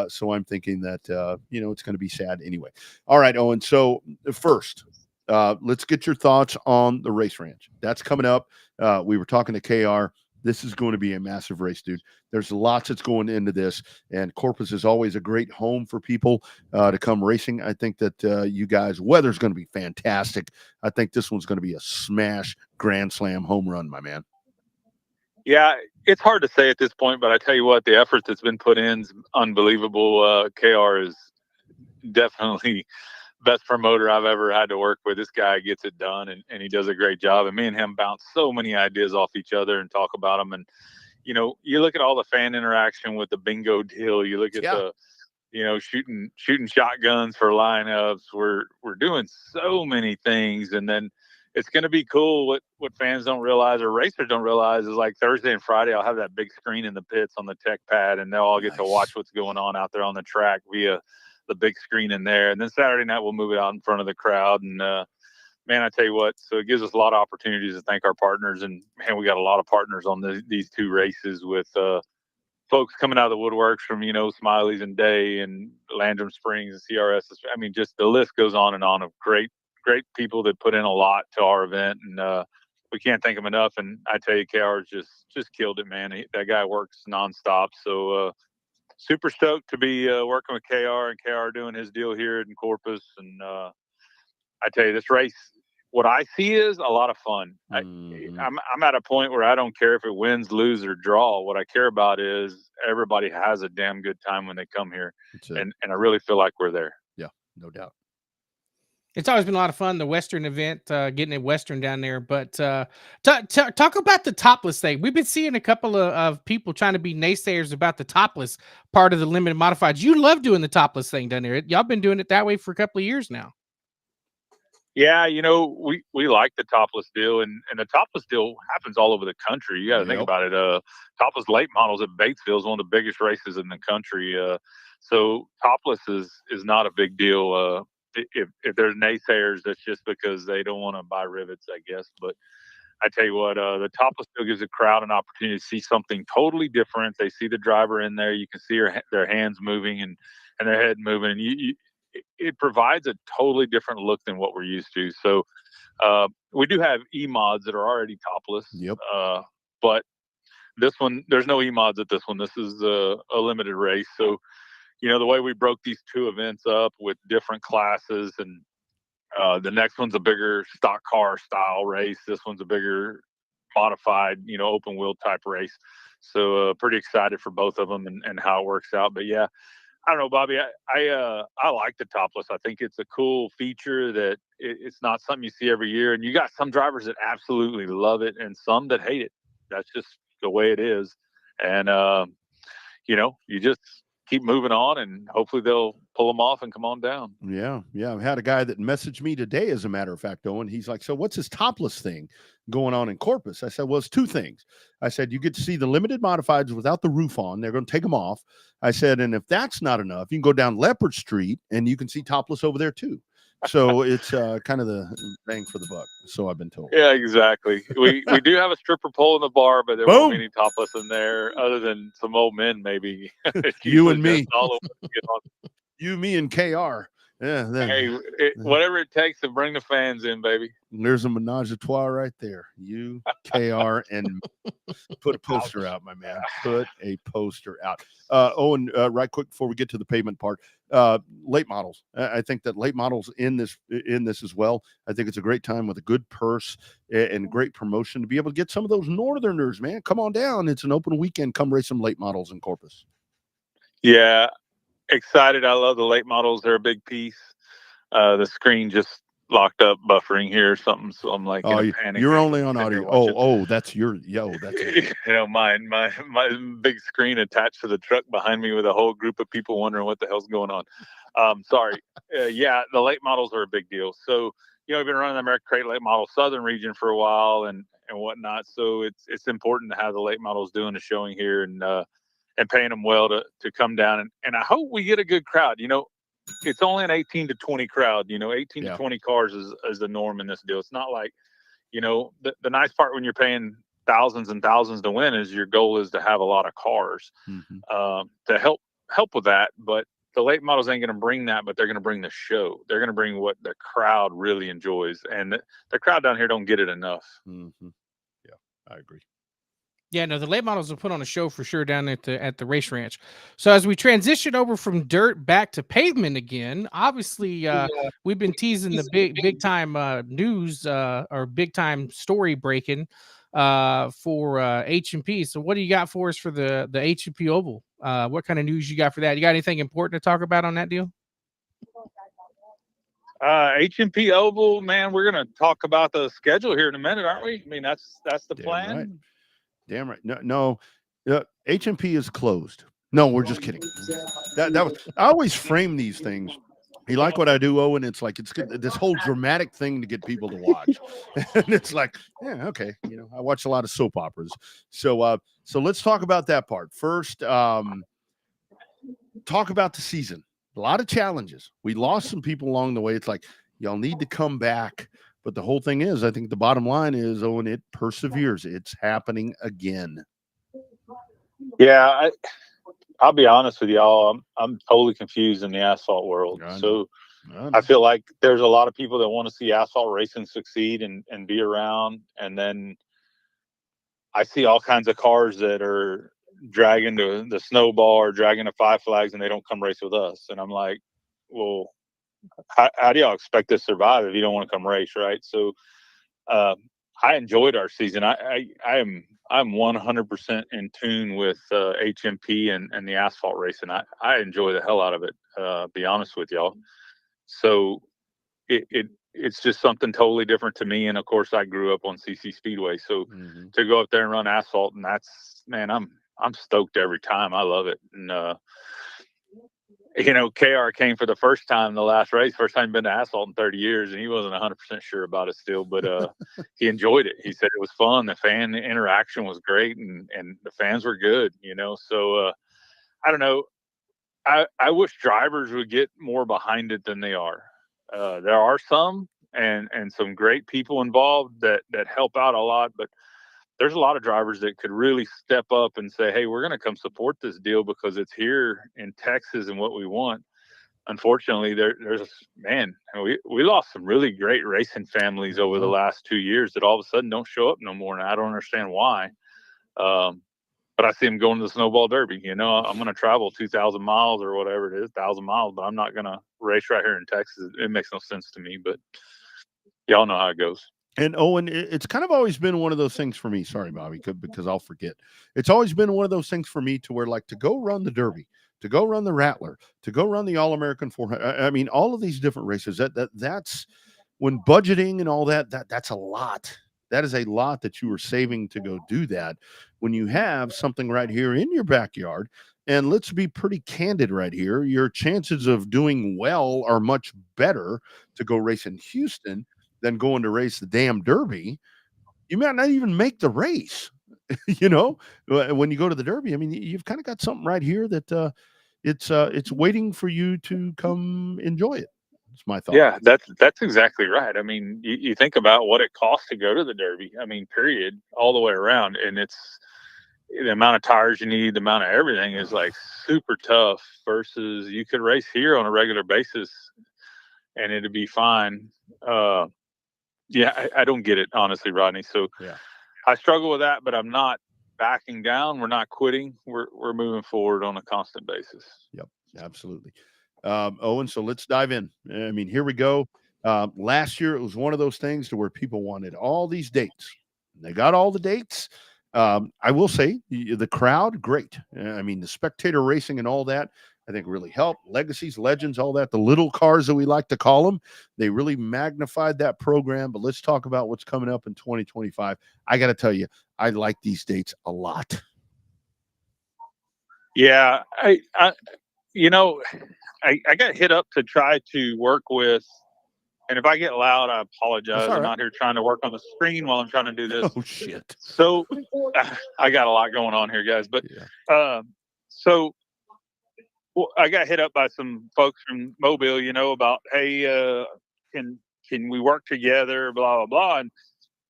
So I'm thinking that it's gonna be sad anyway. All right, Owen. So first, let's get your thoughts on the race ranch. That's coming up. We were talking to KR. This is going to be a massive race, dude. There's lots that's going into this, and Corpus is always a great home for people to come racing. I think that you guys, weather's going to be fantastic. I think this one's going to be a smash grand slam home run, my man. Yeah, it's hard to say at this point, but I tell you what, the effort that's been put in is unbelievable. KR is definitely best promoter I've ever had to work with. This guy gets it done, and he does a great job. And me and him bounce so many ideas off each other and talk about them. And, you look at all the fan interaction with the bingo deal. You look at the, shooting shotguns for lineups. We're doing so many things. And then it's going to be cool. What fans don't realize or racers don't realize is like Thursday and Friday, I'll have that big screen in the pits on the tech pad, and they'll all get to watch what's going on out there on the track via the big screen in there. And then Saturday night we'll move it out in front of the crowd. And man, I tell you what, so it gives us a lot of opportunities to thank our partners. And man, we got a lot of partners on these two races with folks coming out of the woodworks from Smiley's and Day and Landrum Springs and CRS. I mean, just the list goes on and on of great people that put in a lot to our event, and we can't thank them enough. And I tell you, KR just killed it, man. That guy works nonstop. So super stoked to be working with KR and KR doing his deal here in Corpus. And I tell you, this race, what I see is a lot of fun. I'm at a point where I don't care if it wins, lose, or draw. What I care about is everybody has a damn good time when they come here. And I really feel like we're there. Yeah, no doubt. It's always been a lot of fun, the Western event, getting it Western down there. But talk about the topless thing. We've been seeing a couple of people trying to be naysayers about the topless part of the limited modifieds. You love doing the topless thing down there. Y'all been doing it that way for a couple of years now. Yeah, we like the topless deal, and the topless deal happens all over the country. You got to think about it. Topless late models at Batesville is one of the biggest races in the country. So topless is not a big deal. If there's naysayers, that's just because they don't want to buy rivets, I guess. But I tell you what, the topless still gives the crowd an opportunity to see something totally different. They see the driver in there. You can see their hands moving and their head moving. And it provides a totally different look than what we're used to. So we do have E-mods that are already topless. Yep. But this one, there's no E-mods at this one. This is a limited race. So the way we broke these two events up with different classes, and the next one's a bigger stock car style race. This one's a bigger modified, open wheel type race. So pretty excited for both of them and how it works out. But yeah, I don't know, Bobby, I like the topless. I think it's a cool feature that it's not something you see every year. And you got some drivers that absolutely love it and some that hate it. That's just the way it is. And, you just keep moving on, and hopefully they'll pull them off and come on down. Yeah. I've had a guy that messaged me today, as a matter of fact, Owen. He's like, so what's this topless thing going on in Corpus? I said, well, it's two things. I said, you get to see the limited modifieds without the roof on. They're going to take them off. I said, and if that's not enough, you can go down Leopard Street and you can see topless over there too. So it's kind of the bang for the buck. So I've been told. Yeah, exactly. We do have a stripper pole in the bar, but there won't be any topless in there other than some old men, maybe. You and me. You, me, and KR. Yeah, Hey, whatever it takes to bring the fans in, baby. there's a menage a trois right there. You, KR, and put a poster out, my man. Put a poster out. And right quick before we get to the pavement part, late models. I think that late models in this as well. I think it's a great time with a good purse and great promotion to be able to get some of those Northerners, man. Come on down. It's an open weekend. Come race some late models in Corpus. Yeah, excited. I love the late models. They're a big piece. The screen just locked up buffering here or something, so I'm like in a panic. You're only on audio. That's your that's you know, my big screen attached to the truck behind me with a whole group of people wondering what the hell's going on. Sorry. Yeah, the late models are a big deal. So, you know, I've been running the American Crate Late Model Southern region for a while and whatnot. So it's important to have the late models doing a showing here and paying them well to come down. And I hope we get a good crowd. You know, it's only an 18 to 20 crowd. You know, 18 to 20 cars is the norm in this deal. It's not like, you know, the nice part when you're paying thousands and thousands to win is your goal is to have a lot of cars to help with that. But the late models ain't going to bring that, but they're going to bring the show. They're going to bring what the crowd really enjoys. And the crowd down here don't get it enough. Yeah, I agree. Yeah, no, the late models will put on a show for sure down at the race ranch. So as we transition over from dirt back to pavement again, obviously we've been teasing the big time news or big time story breaking for H&P. So what do you got for us for the H&P Oval? What kind of news you got for that? You got anything important to talk about on that deal? H&P Oval, man, we're going to talk about the schedule here in a minute, aren't we? I mean, that's the plan. Right. Damn right. No. H&P is closed. No, we're just kidding. That was. I always frame these things. You like what I do, Owen? It's like it's good, this whole dramatic thing to get people to watch, and it's like, yeah, okay. You know, I watch a lot of soap operas, so let's talk about that part first. Talk about the season. A lot of challenges. We lost some people along the way. It's like y'all need to come back. But the whole thing is, I think the bottom line is, Owen, it perseveres. It's happening again. Yeah, I'll be honest with y'all. I'm totally confused in the asphalt world. So I feel like there's a lot of people that want to see asphalt racing succeed and be around. And then I see all kinds of cars that are dragging the snowball or dragging the Five Flags and they don't come race with us. And I'm like, well, how do y'all expect to survive if you don't want to come race, right? So I enjoyed our season. I'm 100% in tune with HMP and the asphalt racing. I enjoy the hell out of it, be honest with y'all. So it's just something totally different to me. And of course I grew up on CC Speedway. So to go up there and run asphalt, and that's, man, I'm stoked every time. I love it. And you know, KR came for the first time the last race, first time been to asphalt in 30 years, and he wasn't 100% sure about it still, but he enjoyed it. He said it was fun. The fan interaction was great, and the fans were good, you know. So I don't know. I wish drivers would get more behind it than they are. There are some and some great people involved that help out a lot, but there's a lot of drivers that could really step up and say, hey, we're going to come support this deal because it's here in Texas and what we want. Unfortunately, there's man, we lost some really great racing families over the last 2 years that all of a sudden don't show up no more. And I don't understand why. But I see them going to the Snowball Derby. You know, I'm going to travel 2,000 miles or whatever it is, 1,000 miles, but I'm not going to race right here in Texas. It makes no sense to me, but y'all know how it goes. And Owen, it's kind of always been one of those things for me. Sorry, Bobby, because I'll forget. It's always been one of those things for me to where, like, to go run the Derby, to go run the Rattler, to go run the All-American 400. I mean, all of these different races. That's when budgeting and all that's a lot. That is a lot that you are saving to go do that when you have something right here in your backyard. And let's be pretty candid right here. Your chances of doing well are much better to go race in Houston than going to race the damn Derby. You might not even make the race, you know, when you go to the Derby. I mean, you've kind of got something right here that it's waiting for you to come enjoy it. That's my thought. Yeah, that's exactly right. I mean, you think about what it costs to go to the Derby. I mean, period, all the way around. And it's the amount of tires you need, the amount of everything is like super tough versus you could race here on a regular basis. and it'd be fine. Yeah, I don't get it, honestly, Rodney. So Yeah. I struggle with that, but I'm not backing down. We're not quitting. We're moving forward on a constant basis. Yep, absolutely. Owen, so let's dive in. I mean, here we go. Last year, it was one of those things to where people wanted all these dates. They got all the dates. I will say the crowd, great. I mean, the spectator racing and all that, I think really helped. Legacies, legends, all that, the little cars that we like to call them, they really magnified that program. But let's talk about what's coming up in 2025. I got to tell you, I like these dates a lot. Yeah, you know, I got hit up to try to work with, and if I get loud, I apologize. all I'm right. out here trying to work on the screen while I'm trying to do this. Oh, shit. So I got a lot going on here, guys. But Yeah. so I got hit up by some folks from Mobile, you know, about, hey, can we work together, blah, blah, blah. And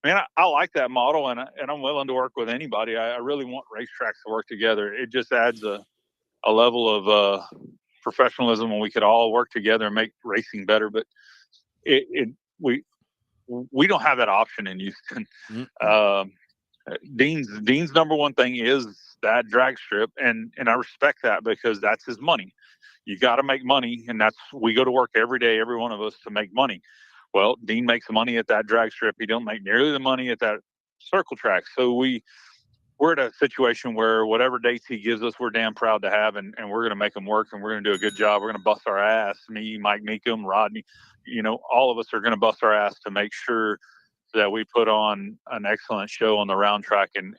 man, I like that model, and I'm willing to work with anybody. I really want racetracks to work together. It just adds a level of professionalism when we could all work together and make racing better. But we don't have that option in Houston. Dean's number one thing is that drag strip, and I respect that because that's his money. You got to make money, and we go to work every day, every one of us, to make money. Well, Dean makes money at that drag strip. He don't make nearly the money at that circle track. So we're at a situation where whatever dates he gives us, we're damn proud to have, and we're going to make them work, and we're going to do a good job. We're going to bust our ass. Me, Mike Meekum, Rodney, you know, all of us are going to bust our ass to make sure that we put on an excellent show on the round track, and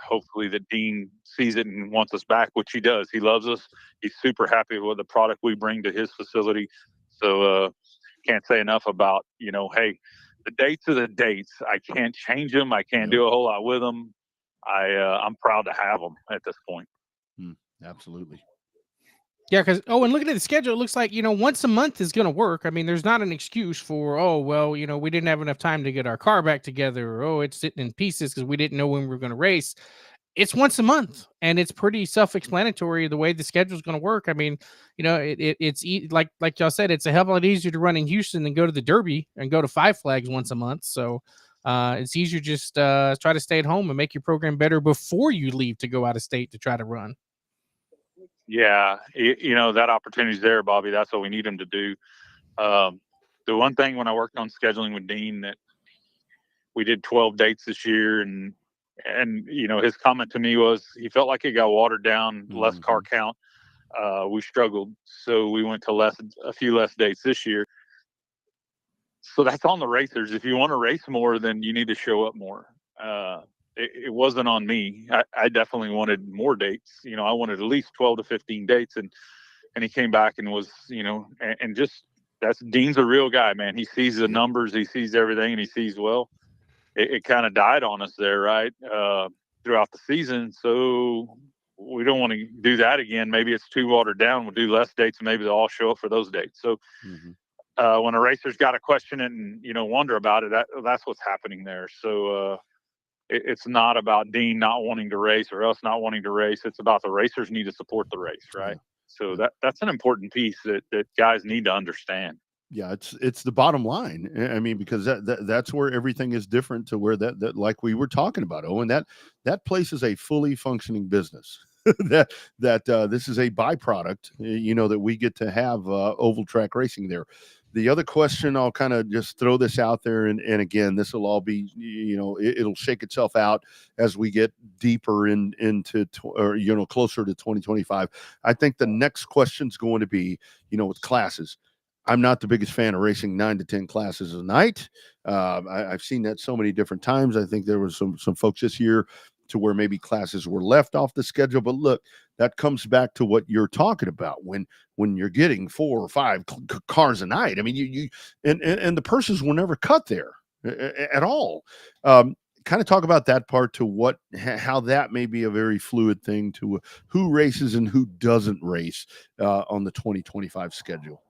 hopefully that Dean sees it and wants us back, which he does. He loves us. He's super happy with the product we bring to his facility. So can't say enough about, you know, hey, the dates are the dates. I can't change them. I can't do a whole lot with them. I'm proud to have them at this point. Absolutely. Yeah, because and looking at the schedule, it looks like, you know, once a month is going to work. I mean, there's not an excuse for, oh, well, you know, we didn't have enough time to get our car back together, or, oh, it's sitting in pieces because we didn't know when we were going to race. It's once a month, and it's pretty self-explanatory the way the schedule is going to work. I mean, you know, it's like y'all said, it's a hell of a lot easier to run in Houston than go to the Derby and go to Five Flags once a month. So it's easier just try to stay at home and make your program better before you leave to go out of state to try to run. Yeah, you know, that opportunity's there, Bobby. That's what we need him to do. The one thing when I worked on scheduling with Dean, that we did 12 dates this year, and you know, his comment to me was he felt like it got watered down, less car count. We struggled, so we went to a few less dates this year. So that's on the racers. If you want to race more, then you need to show up more. It wasn't on me. I definitely wanted more dates. You know, I wanted at least 12 to 15 dates, and he came back and was, you know, and just Dean's a real guy, man. He sees the numbers, he sees everything, and he sees, well, it kind of died on us there, right, throughout the season. So we don't want to do that again. Maybe it's too watered down. We'll do less dates, and maybe they'll all show up for those dates. So when a racer's got to question it and, you know, wonder about it, that's what's happening there. So it's not about Dean not wanting to race or us not wanting to race. It's about the racers need to support the race, right? So that's an important piece that guys need to understand. Yeah, it's the bottom line. I mean, because that's where everything is different to where that like we were talking about. Oh, and that place is a fully functioning business. that this is a byproduct, you know, that we get to have oval track racing there. The other question, I'll kind of just throw this out there, and again, this will all be, you know, it'll shake itself out as we get deeper into or, you know, closer to 2025. I think the next question is going to be, you know, with classes. I'm not the biggest fan of racing 9 to 10 classes a night. I've seen that so many different times. I think there was some folks this year to where maybe classes were left off the schedule. But look, that comes back to what you're talking about when you're getting 4 or 5 cars a night. I mean, you and the purses were never cut there at all. Kind of talk about that part to how that may be a very fluid thing to who races and who doesn't race on the 2025 schedule.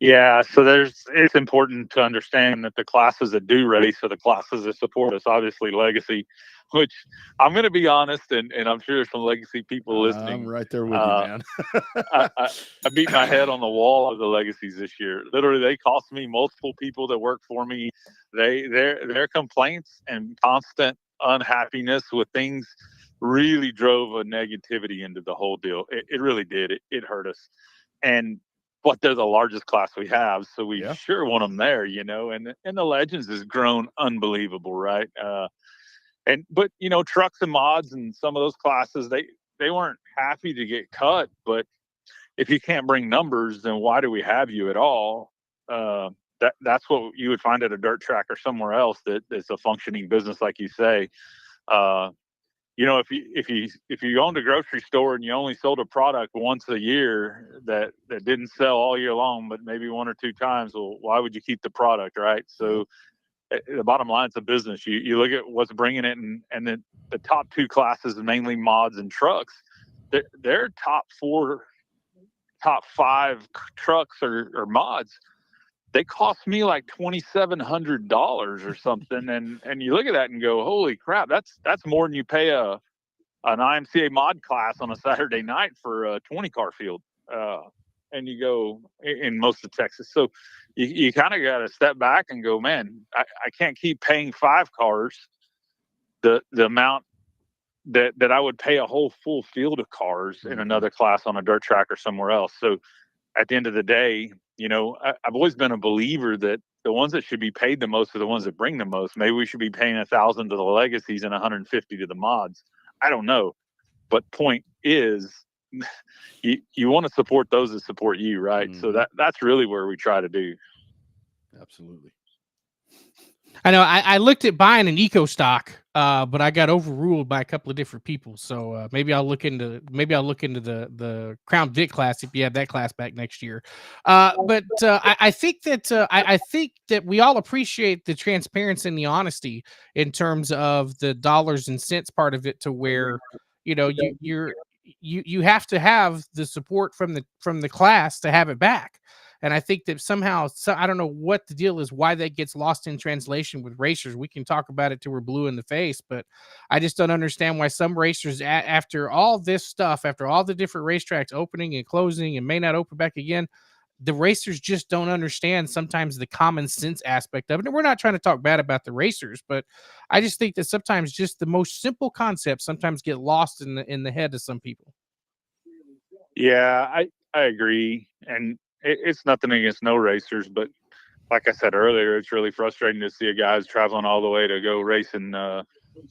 Yeah, so it's important to understand that the classes that do race are the classes that support us. Obviously, Legacy, which I'm going to be honest, and I'm sure there's some legacy people listening. I'm right there with you, man. I beat my head on the wall of the legacies this year. Literally, they cost me multiple people that work for me. Their complaints and constant unhappiness with things really drove a negativity into the whole deal. It really did. It hurt us. But they're the largest class we have, so we sure want them there, you know. And the Legends has grown unbelievable, right? But you know, trucks and mods and some of those classes, they weren't happy to get cut. But if you can't bring numbers, then why do we have you at all? That's what you would find at a dirt track or somewhere else that's a functioning business, like you say. You know, if you owned a grocery store and you only sold a product once a year that didn't sell all year long, but maybe one or two times, well, why would you keep the product, right? So the bottom line, it's a business. You look at what's bringing it, and then the top two classes, mainly mods and trucks, their top five trucks or mods, they cost me like $2,700 or something. And you look at that and go, holy crap, that's more than you pay an IMCA mod class on a Saturday night for a 20 car field. And you go in most of Texas. So you kind of got to step back and go, man, I can't keep paying 5 cars the amount that I would pay a whole full field of cars in another class on a dirt track or somewhere else. So at the end of the day, you know, I've always been a believer that the ones that should be paid the most are the ones that bring the most. Maybe we should be paying $1,000 to the legacies and $150 to the mods. I don't know. But point is, you want to support those that support you, right? So that's really where we try to do. Absolutely. I know I looked at buying an eco stock, but I got overruled by a couple of different people. So maybe I'll look into the Crown Vic class if you have that class back next year. But I think that we all appreciate the transparency and the honesty in terms of the dollars and cents part of it, to where, you know, you have to have the support from the class to have it back. And I think that somehow, I don't know what the deal is, why that gets lost in translation with racers. We can talk about it till we're blue in the face, but I just don't understand why some racers, after all this stuff, after all the different racetracks opening and closing and may not open back again, the racers just don't understand sometimes the common sense aspect of it. And we're not trying to talk bad about the racers, but I just think that sometimes just the most simple concepts sometimes get lost in the head of some people. Yeah, I agree. And it's nothing against no racers, but like I said earlier, it's really frustrating to see a guy who's traveling all the way to go race in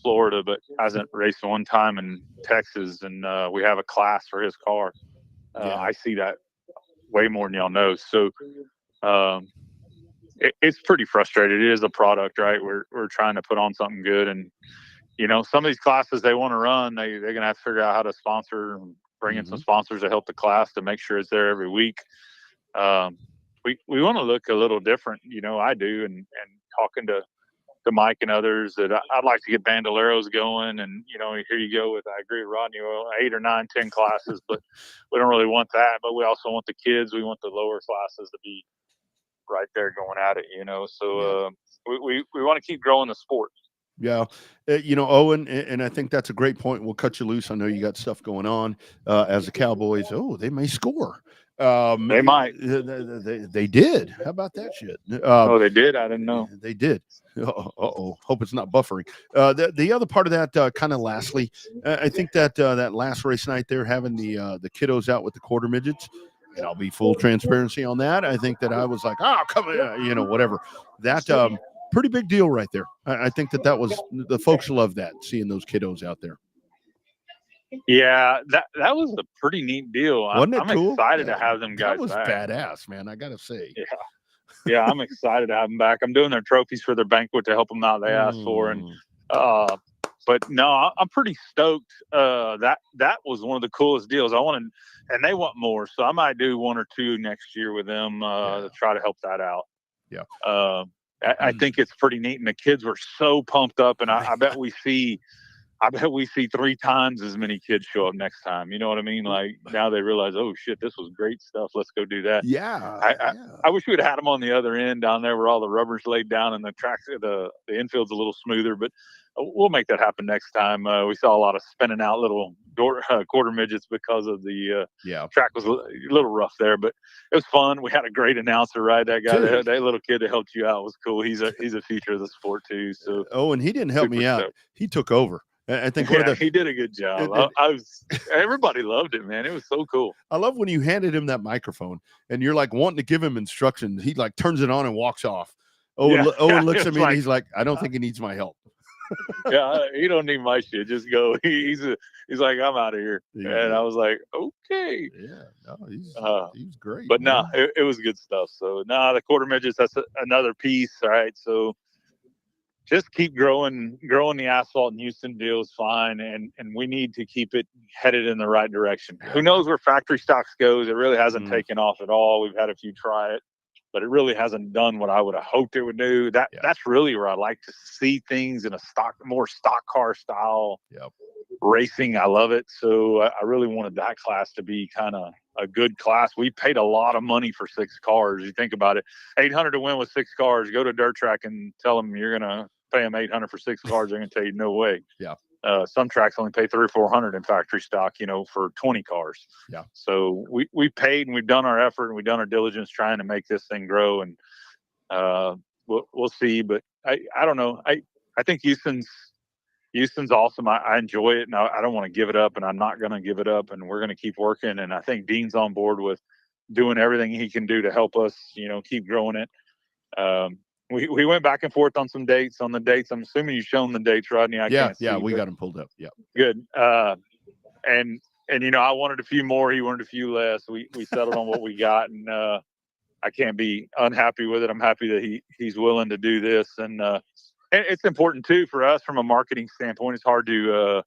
Florida, but hasn't raced one time in Texas, and we have a class for his car. I see that way more than y'all know. So it's pretty frustrating. It is a product, right? We're trying to put on something good, and you know, some of these classes they want to run, they're gonna have to figure out how to sponsor and bring in some sponsors to help the class to make sure it's there every week. We want to look a little different, you know. I do, and talking to Mike and others, that I'd like to get bandoleros going, and you know, here you go with, I agree with Rodney, 8 or 9, 10 classes, but we don't really want that. But we also want the kids, we want the lower classes to be right there going at it, you know. So we want to keep growing the sport. Yeah. You know, Owen, and I think that's a great point. We'll cut you loose. I know you got stuff going on as the Cowboys. Oh, they may score. They might. They did. How about that shit? Oh, they did? I didn't know. They did. Hope it's not buffering. The other part of that, kind of lastly, I think that that last race night there, having the kiddos out with the quarter midgets, and I'll be full transparency on that. I think that I was like, oh, come on, you know, whatever. That pretty big deal right there. I think that was, the folks love that, seeing those kiddos out there. Yeah, that was a pretty neat deal. Wasn't it I'm cool? excited to have them guys back. That was back. badass, man. I gotta say. Yeah, I'm excited to have them back. I'm doing their trophies for their banquet to help them out. They asked for, and but no, I'm pretty stoked. That was one of the coolest deals. I wanted, and they want more, so I might do 1 or 2 next year with them to try to help that out. Yeah. I think it's pretty neat, and the kids were so pumped up, and I bet we see 3 times as many kids show up next time. You know what I mean? Like, now they realize, oh shit, this was great stuff. Let's go do that. Yeah. I wish we would have had them on the other end down there where all the rubber's laid down and the tracks, the infield's a little smoother. But we'll make that happen next time. We saw a lot of spinning out little quarter midgets because of the track was a little rough there, but it was fun. We had a great announcer, right? That guy, that little kid that helped you out was cool. He's a feature of the sport too. So and he didn't help me out. Stoked. He took over. I think he did a good job. Everybody loved it, man. It was so cool. I love when you handed him that microphone and you're like wanting to give him instructions. He like turns it on and walks off. Owen looks at me and he's like, I don't think he needs my help. Yeah, he don't need my shit. Just go. He's like, I'm out of here. Yeah. And I was like, okay. Yeah, no, he's great. But no, it was good stuff. So the quarter midgets, that's another piece. All right. So just keep growing the asphalt in Houston deal is fine. And we need to keep it headed in the right direction. Who knows where factory stocks goes? It really hasn't taken off at all. We've had a few try it, but it really hasn't done what I would have hoped it would do. That's really where I like to see things in a more stock car style racing. I love it. So I really wanted that class to be kind of a good class. We paid a lot of money for 6 cars. You think about it, $800 to win with 6 cars. Go to a dirt track and tell them you're going to pay them $800 for 6 cars. They're going to tell you no way. Yeah. Some tracks only pay $300 or $400 in factory stock, for 20 cars. Yeah. So we paid and we've done our effort and we've done our diligence trying to make this thing grow. And we'll see. But I don't know. I think Houston's awesome. I enjoy it, and I don't want to give it up, and I'm not going to give it up. And we're going to keep working. And I think Dean's on board with doing everything he can do to help us, keep growing it. We went back and forth on some dates. On the dates, I'm assuming you've shown the dates, Rodney. Yeah, we got them pulled up. Yeah, good. And I wanted a few more. He wanted a few less. We settled on what we got, and I can't be unhappy with it. I'm happy that he's willing to do this, and it's important too for us from a marketing standpoint. It's hard to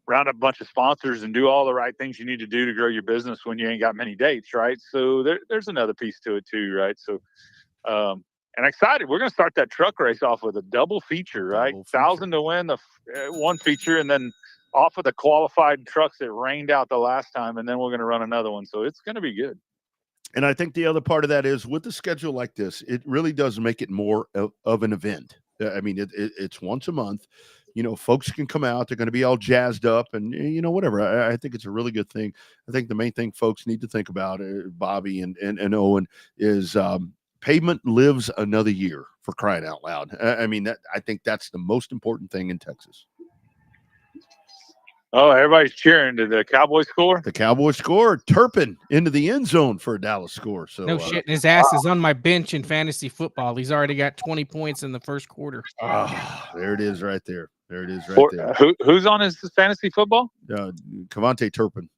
round up a bunch of sponsors and do all the right things you need to do to grow your business when you ain't got many dates, right? So there's another piece to it too, right? So. And excited. We're going to start that truck race off with a double feature, right? 1,000 to win the one feature, and then off of the qualified trucks that rained out the last time, and then we're going to run another one. So it's going to be good. And I think the other part of that is with the schedule like this, it really does make it more of an event. I mean, it's once a month. Folks can come out. They're going to be all jazzed up and, whatever. I think it's a really good thing. I think the main thing folks need to think about, Bobby and Owen, is pavement lives another year, for crying out loud. I mean, I think that's the most important thing in Texas. Oh, everybody's cheering. Did the Cowboys score? The Cowboys scored. Turpin into the end zone for a Dallas score. So no shit. His ass is on my bench in fantasy football. He's already got 20 points in the first quarter. There it is right there. There it is right there. Who's on his fantasy football? Cavante Turpin.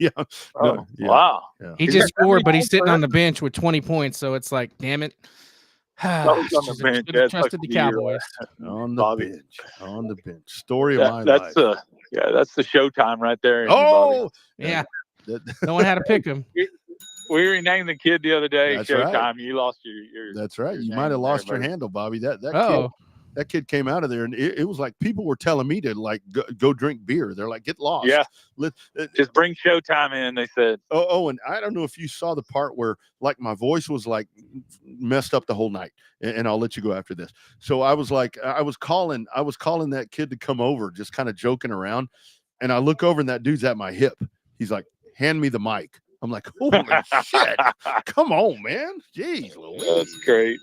Yeah. Wow. Yeah. He just scored, but he's sitting on the bench with 20 points. So it's like, damn it. On the bench. Trusted the Cowboys. On the bench. Story of my life. That's the Showtime right there. Yeah. No one had to pick him. We renamed the kid the other day. That's Showtime. Right. You lost your. That's right. You might have lost your handle, Bobby. That kid came out of there, and it was like people were telling me to like go drink beer. They're like, get lost. Yeah. Just bring Showtime in, they said. And I don't know if you saw the part where like my voice was like messed up the whole night, and I'll let you go after this. So I was like, I was calling that kid to come over, just kind of joking around. And I look over and that dude's at my hip. He's like, hand me the mic. I'm like, holy shit. Come on, man. Jeez Louise.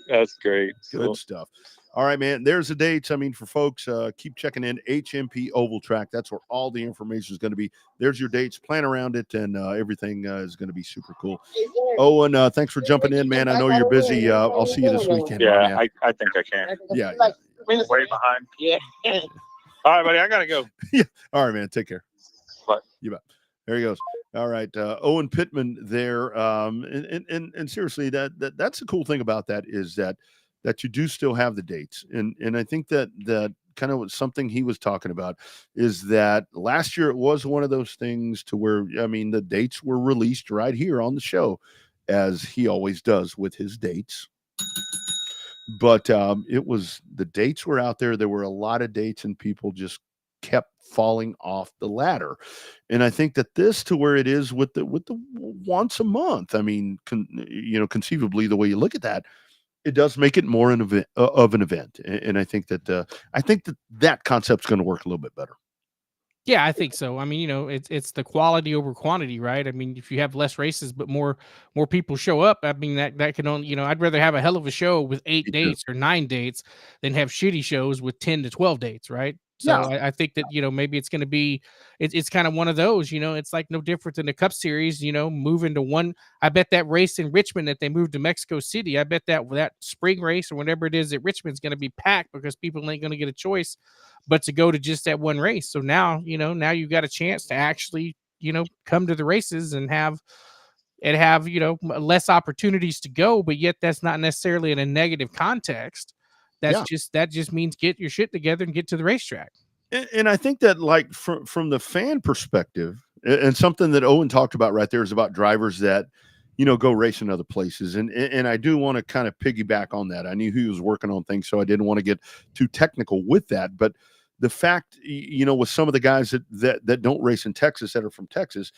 That's great. Good stuff. All right, man. There's the dates. I mean, for folks, keep checking in. HMP Oval Track. That's where all the information is going to be. There's your dates. Plan around it, and everything is going to be super cool. Owen, thanks for jumping in, man. I know you're busy. I'll see you this weekend. Yeah, I think I can. Yeah. Way behind. Yeah. All right, buddy. I got to go. Yeah. All right, man. Take care. Bye. You bet. There he goes. All right, Owen Pittman there. And seriously, that's the cool thing about that is that you do still have the dates. And I think that kind of something he was talking about is that last year it was one of those things to where, I mean, the dates were released right here on the show, as he always does with his dates. But the dates were out there. There were a lot of dates and people just kept falling off the ladder. And I think that this to where it is with the once a month, I mean, conceivably the way you look at that, it does make it more an event of an event, and I think that concept's going to work a little bit better. Yeah, I think so. I mean, it's the quality over quantity, right? I mean, if you have less races but more people show up, I mean that can only, I'd rather have a hell of a show with 8 Me too. dates or 9 dates than have shitty shows with 10 to 12 dates, right? Yeah. So I think that, maybe it's going to be, it's kind of one of those, it's like no different than the Cup Series, moving to one. I bet that race in Richmond that they moved to Mexico City, I bet that spring race or whatever it is at Richmond's going to be packed because people ain't going to get a choice but to go to just that one race. So now, now you've got a chance to actually, come to the races and have, less opportunities to go, but yet that's not necessarily in a negative context. That just means get your shit together and get to the racetrack. And I think that, like, from the fan perspective, and something that Owen talked about right there is about drivers that, go race in other places. And I do want to kind of piggyback on that. I knew he was working on things, so I didn't want to get too technical with that. But the fact, with some of the guys that don't race in Texas, that are from Texas,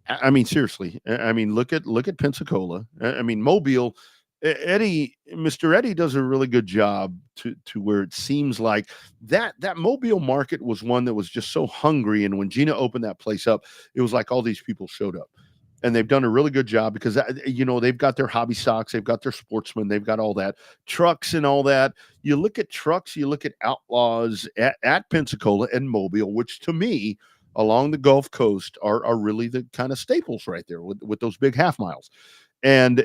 I mean, seriously, I mean, look at Pensacola. I mean, Mobile. Mr. Eddie does a really good job to where it seems like that Mobile market was one that was just so hungry. And when Gina opened that place up, it was like all these people showed up, and they've done a really good job because, they've got their hobby stocks, they've got their sportsmen, they've got all that trucks and all that. You look at trucks, you look at Outlaws at Pensacola and Mobile, which to me along the Gulf Coast are really the kind of staples right there with those big half miles. And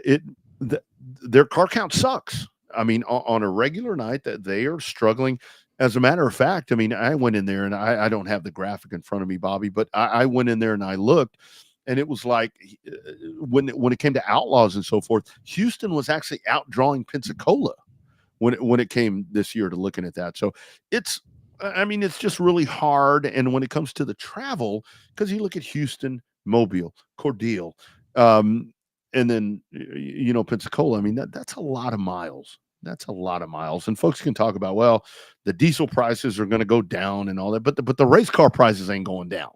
their car count sucks. I mean, on a regular night that they are struggling. As a matter of fact, I mean, I went in there and I don't have the graphic in front of me, Bobby, but I went in there and I looked, and it was like when it came to Outlaws and so forth, Houston was actually outdrawing Pensacola when it came this year to looking at that. So it's just really hard. And when it comes to the travel, because you look at Houston, Mobile, Cordele, and then, Pensacola, I mean, that's a lot of miles. That's a lot of miles. And folks can talk about, well, the diesel prices are going to go down and all that, but the race car prices ain't going down.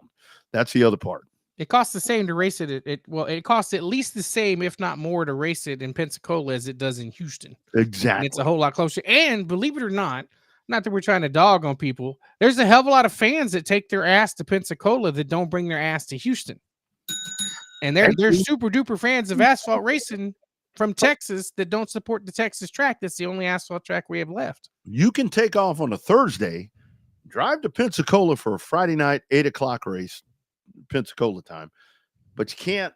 That's the other part. It costs the same to race it. It costs at least the same, if not more, to race it in Pensacola as it does in Houston. Exactly. And it's a whole lot closer. And believe it or not that we're trying to dog on people, there's a hell of a lot of fans that take their ass to Pensacola that don't bring their ass to Houston. And they're super duper fans of asphalt racing from Texas that don't support the Texas track. That's the only asphalt track we have left. You can take off on a Thursday, drive to Pensacola for a Friday night, 8:00 race, Pensacola time, but you can't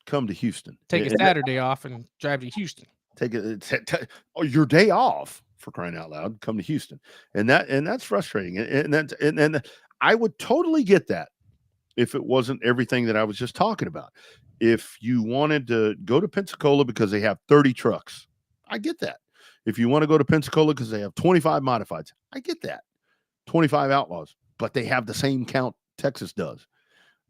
come to Houston. Take a Saturday off and drive to Houston. Take your day off, for crying out loud. Come to Houston, and that's frustrating. And I would totally get that if it wasn't everything that I was just talking about. If you wanted to go to Pensacola because they have 30 trucks, I get that. If you want to go to Pensacola because they have 25 modifieds, I get that. 25 Outlaws, but they have the same count Texas does.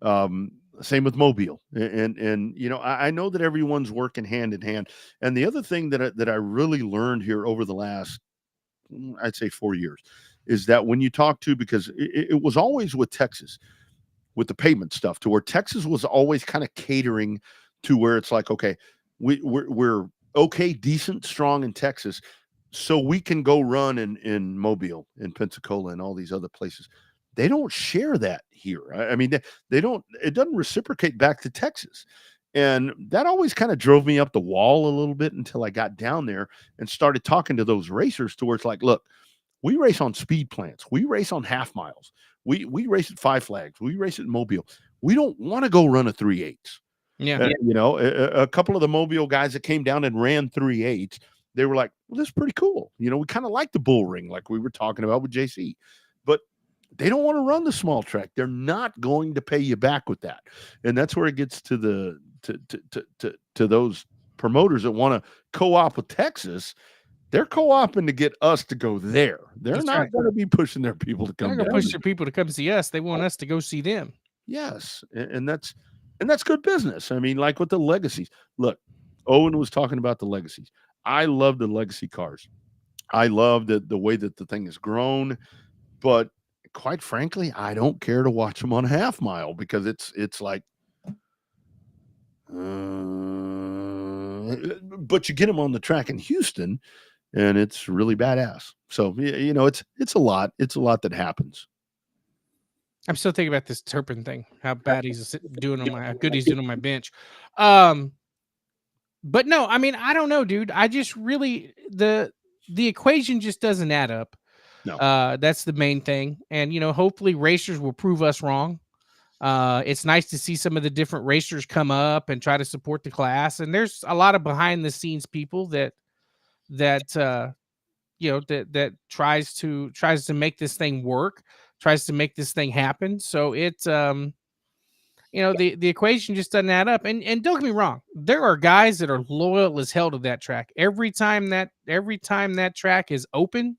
Same with Mobile. And I know that everyone's working hand in hand. And the other thing that I really learned here over the last, I'd say 4 years, is that when you talk to, because it was always with Texas, with the pavement stuff, to where Texas was always kind of catering to where it's like, okay, we're okay, decent, strong in Texas, so we can go run in Mobile, in Pensacola, and all these other places. They don't share that here. I mean, they don't. It doesn't reciprocate back to Texas, and that always kind of drove me up the wall a little bit until I got down there and started talking to those racers, to where it's like, look, we race on speed plants, we race on half miles, we race at Five Flags, we race at Mobile. We don't want to go run a 3/8. Yeah. A couple of the Mobile guys that came down and ran 3/8, they were like, well, this is pretty cool. We kind of like the bull ring, like we were talking about with JC, but they don't want to run the small track. They're not going to pay you back with that. And that's where it gets to to those promoters that want to co-op with Texas. They're co-oping to get us to go there. They're not going to be pushing their people to come. They're going to push their people to come see us. They want us to go see them. Yes, and that's good business. I mean, like with the legacies. Look, Owen was talking about the legacies. I love the legacy cars. I love the way that the thing has grown, but quite frankly, I don't care to watch them on a half mile, because it's like, but you get them on the track in Houston, and it's really badass. So it's a lot. It's a lot that happens. I'm still thinking about this Turpin thing. How bad he's doing on how good he's doing on my bench. But no, I mean, I don't know, dude. I just really the equation just doesn't add up. No. That's the main thing. And hopefully racers will prove us wrong. It's nice to see some of the different racers come up and try to support the class. And there's a lot of behind the scenes people that tries to make this thing work, tries to make this thing happen. So it's the equation just doesn't add up. And don't get me wrong, there are guys that are loyal as hell to that track. Every time that track is open,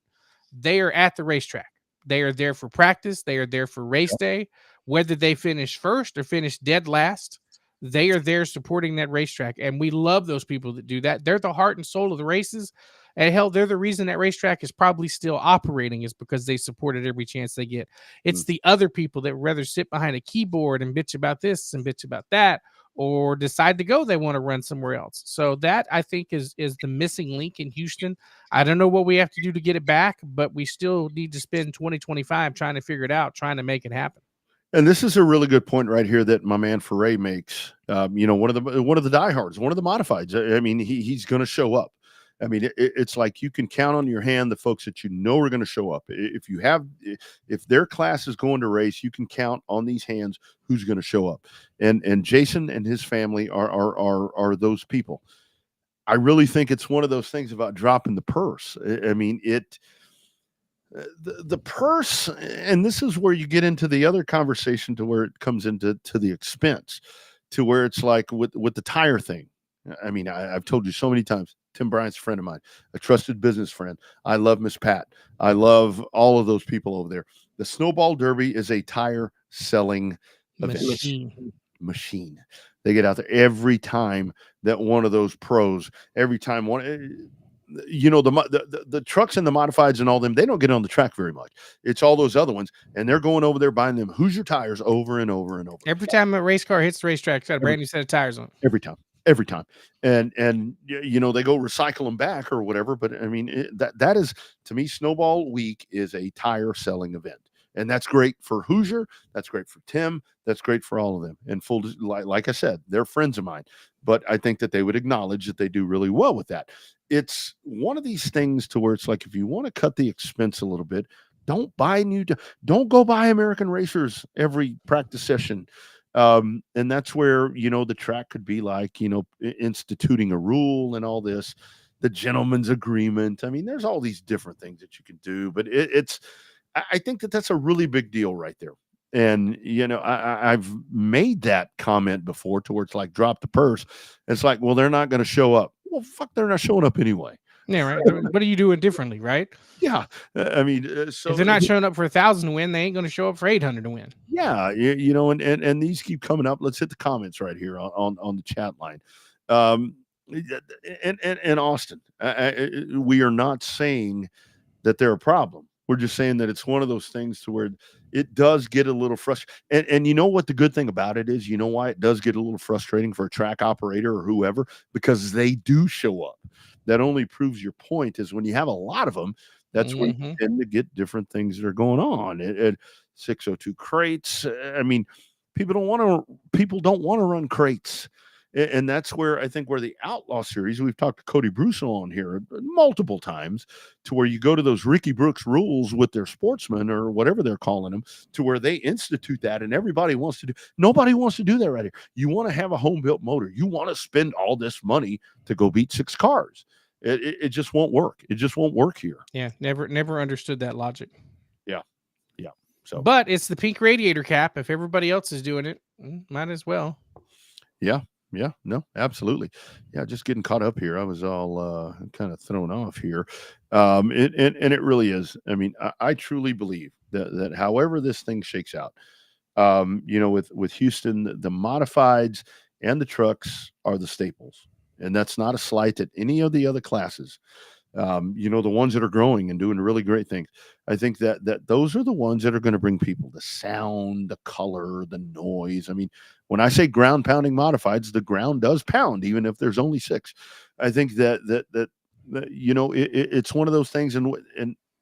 they are at the racetrack. They are there for practice. They are there for race day. Whether they finish first or finish dead last, they are there supporting that racetrack. And we love those people that do that. They're the heart and soul of the races. And hell, they're the reason that racetrack is probably still operating, is because they supported every chance they get. It's the other people that rather sit behind a keyboard and bitch about this and bitch about that, or decide to go, they want to run somewhere else. So that, I think, is the missing link in Houston. I don't know what we have to do to get it back, but we still need to spend 2025 trying to figure it out, trying to make it happen. And this is a really good point right here that my man Foray makes. One of the diehards, one of the modifieds. I mean, he's going to show up. I mean, it's like you can count on your hand the folks that are going to show up. If their class is going to race, you can count on these hands who's going to show up. And Jason and his family are those people. I really think it's one of those things about dropping the purse. I mean, the purse, and this is where you get into the other conversation, to where it comes into the expense, to where it's like with the tire thing. I mean, I've told you so many times, Tim Bryant's a friend of mine, a trusted business friend. I love Miss Pat. I love all of those people over there. The Snowball Derby is a tire selling machine. They get out there every time that one of those pros, every time one, the trucks and the modifieds and all them, they don't get on the track very much. It's all those other ones, and they're going over there buying them Hoosier tires over and over and over. Every time a race car hits the racetrack, it's got a brand new set of tires on it. Every time. And they go recycle them back or whatever. But I mean, that is, to me, Snowball Week is a tire selling event. And that's great for Hoosier. That's great for Tim. That's great for all of them. And like I said, they're friends of mine. But I think that they would acknowledge that they do really well with that. It's one of these things to where it's like, if you want to cut the expense a little bit, don't go buy American Racers every practice session. And that's where, the track could be like, instituting a rule and all this, the gentleman's agreement. I mean, there's all these different things that you can do, but I think that's a really big deal right there. And, I've made that comment before, towards like, drop the purse. It's like, well, they're not going to show up. Well, fuck, they're not showing up anyway. Yeah, right. What are you doing differently, right? Yeah. I mean, so if they're not showing up for 1,000 to win, they ain't going to show up for 800 to win. Yeah. And these keep coming up. Let's hit the comments right here on the chat line. And Austin, we are not saying that they're a problem. We're just saying that it's one of those things to where it does get a little frustrating. And you know what the good thing about it is? You know why it does get a little frustrating for a track operator or whoever? Because they do show up. That only proves your point, is when you have a lot of them, that's when you tend to get different things that are going on. At 602 crates, I mean, people don't want to run crates. And that's where I think, where the Outlaw Series, we've talked to Cody Bruce on here multiple times, to where you go to those Ricky Brooks rules with their sportsmen or whatever they're calling them, to where they institute that, and nobody wants to do that right here. You want to have a home built motor. You want to spend all this money to go beat 6 cars. It just won't work. It just won't work here. Yeah. Never understood that logic. Yeah. So, but it's the pink radiator cap. If everybody else is doing it, might as well. Yeah. Yeah, no, absolutely. Yeah, just getting caught up here. I was all kind of thrown off here. And it really is. I mean, I truly believe that however this thing shakes out, with Houston, the modifieds and the trucks are the staples. And that's not a slight at any of the other classes. The ones that are growing and doing really great things. I think that those are the ones that are going to bring people the sound, the color, the noise. I mean, when I say ground pounding modifieds, the ground does pound, even if there's only 6. I think it's one of those things,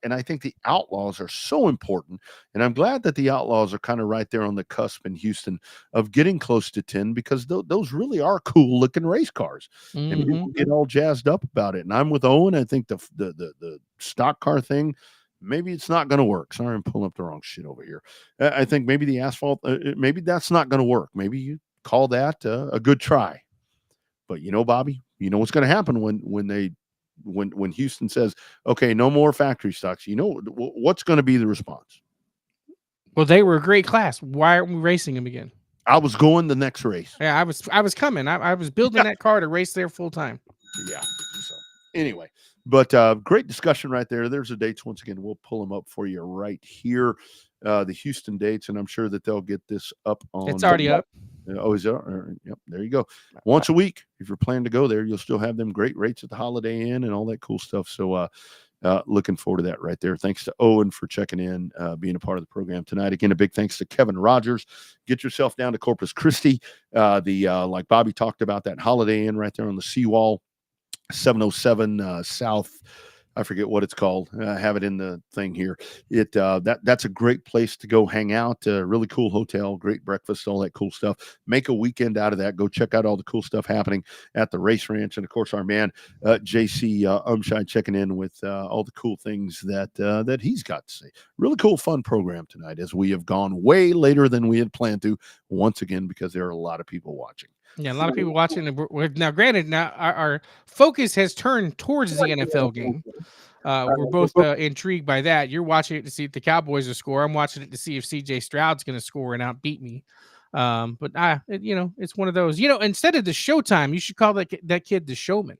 and I think the Outlaws are so important. And I'm glad that the Outlaws are kind of right there on the cusp in Houston of getting close to 10, because those really are cool looking race cars. And people get all jazzed up about it. And I'm with Owen. I think the stock car thing, maybe it's not going to work. Sorry, I'm pulling up the wrong shit over here. I think maybe the asphalt, maybe that's not going to work. Maybe you call that a good try. But Bobby, what's going to happen when Houston says, okay, no more factory stocks, what's going to be the response? Well, they were a great class. Why aren't we racing them again? I was going the next race. Yeah, I was coming. I was building that car to race there full time. Yeah. So anyway, but great discussion right there. There's the dates. Once again, we'll pull them up for you right here. The Houston dates, and I'm sure that they'll get this up on. It's already up. Oh, is it? Yep, there you go. Once a week, if you're planning to go there, you'll still have them great rates at the Holiday Inn and all that cool stuff. So looking forward to that right there. Thanks to Owen for checking in, being a part of the program tonight. Again, a big thanks to Kevin Rogers. Get yourself down to Corpus Christi. Like Bobby talked about, that Holiday Inn right there on the seawall, 707 South. I forget what it's called. I have it in the thing here. That's a great place to go hang out. Really cool hotel, great breakfast, all that cool stuff. Make a weekend out of that. Go check out all the cool stuff happening at the race ranch. And of course, our man, JC Umscheid, checking in with all the cool things that he's got to say. Really cool, fun program tonight, as we have gone way later than we had planned to, once again, because there are a lot of people watching. Yeah, a lot of people watching. Now, granted, our focus has turned towards the NFL game. We're both intrigued by that. You're watching it to see if the Cowboys will score. I'm watching it to see if CJ Stroud's going to score and outbeat me. But it's one of those. Instead of the Showtime, you should call that kid the Showman.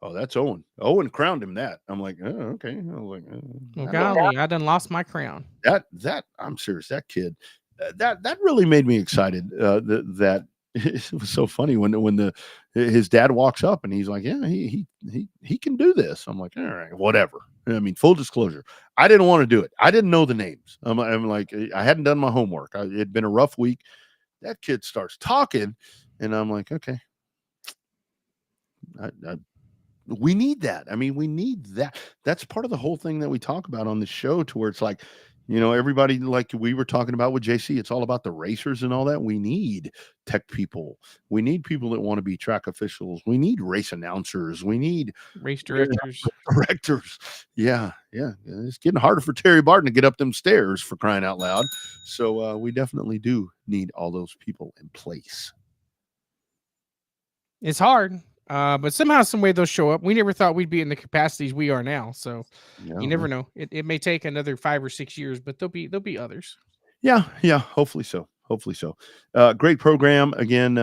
Oh, that's Owen. Owen crowned him that. I'm like, oh, okay. I was like, well, golly, I done lost my crown. That I'm serious. That kid, that really made me excited. That it was so funny when his dad walks up and he's like, yeah, he can do this. I'm like, all right, whatever. I mean, full disclosure, I didn't want to do it. I didn't know the names. I'm like, I hadn't done my homework. It had been a rough week. That kid starts talking, and I'm like, okay. We need that. I mean, we need that. That's part of the whole thing that we talk about on the show, to where it's like, everybody, like we were talking about with JC, it's all about the racers and all that. We need tech people. We need people that want to be track officials. We need race announcers. We need race directors. Yeah. It's getting harder for Terry Barton to get up them stairs, for crying out loud. So we definitely do need all those people in place. It's hard. But somehow, some way, they'll show up. We never thought we'd be in the capacities we are now. So you never know. It may take another 5 or 6 years, but there'll be others. Yeah. Hopefully so. Great program. Again,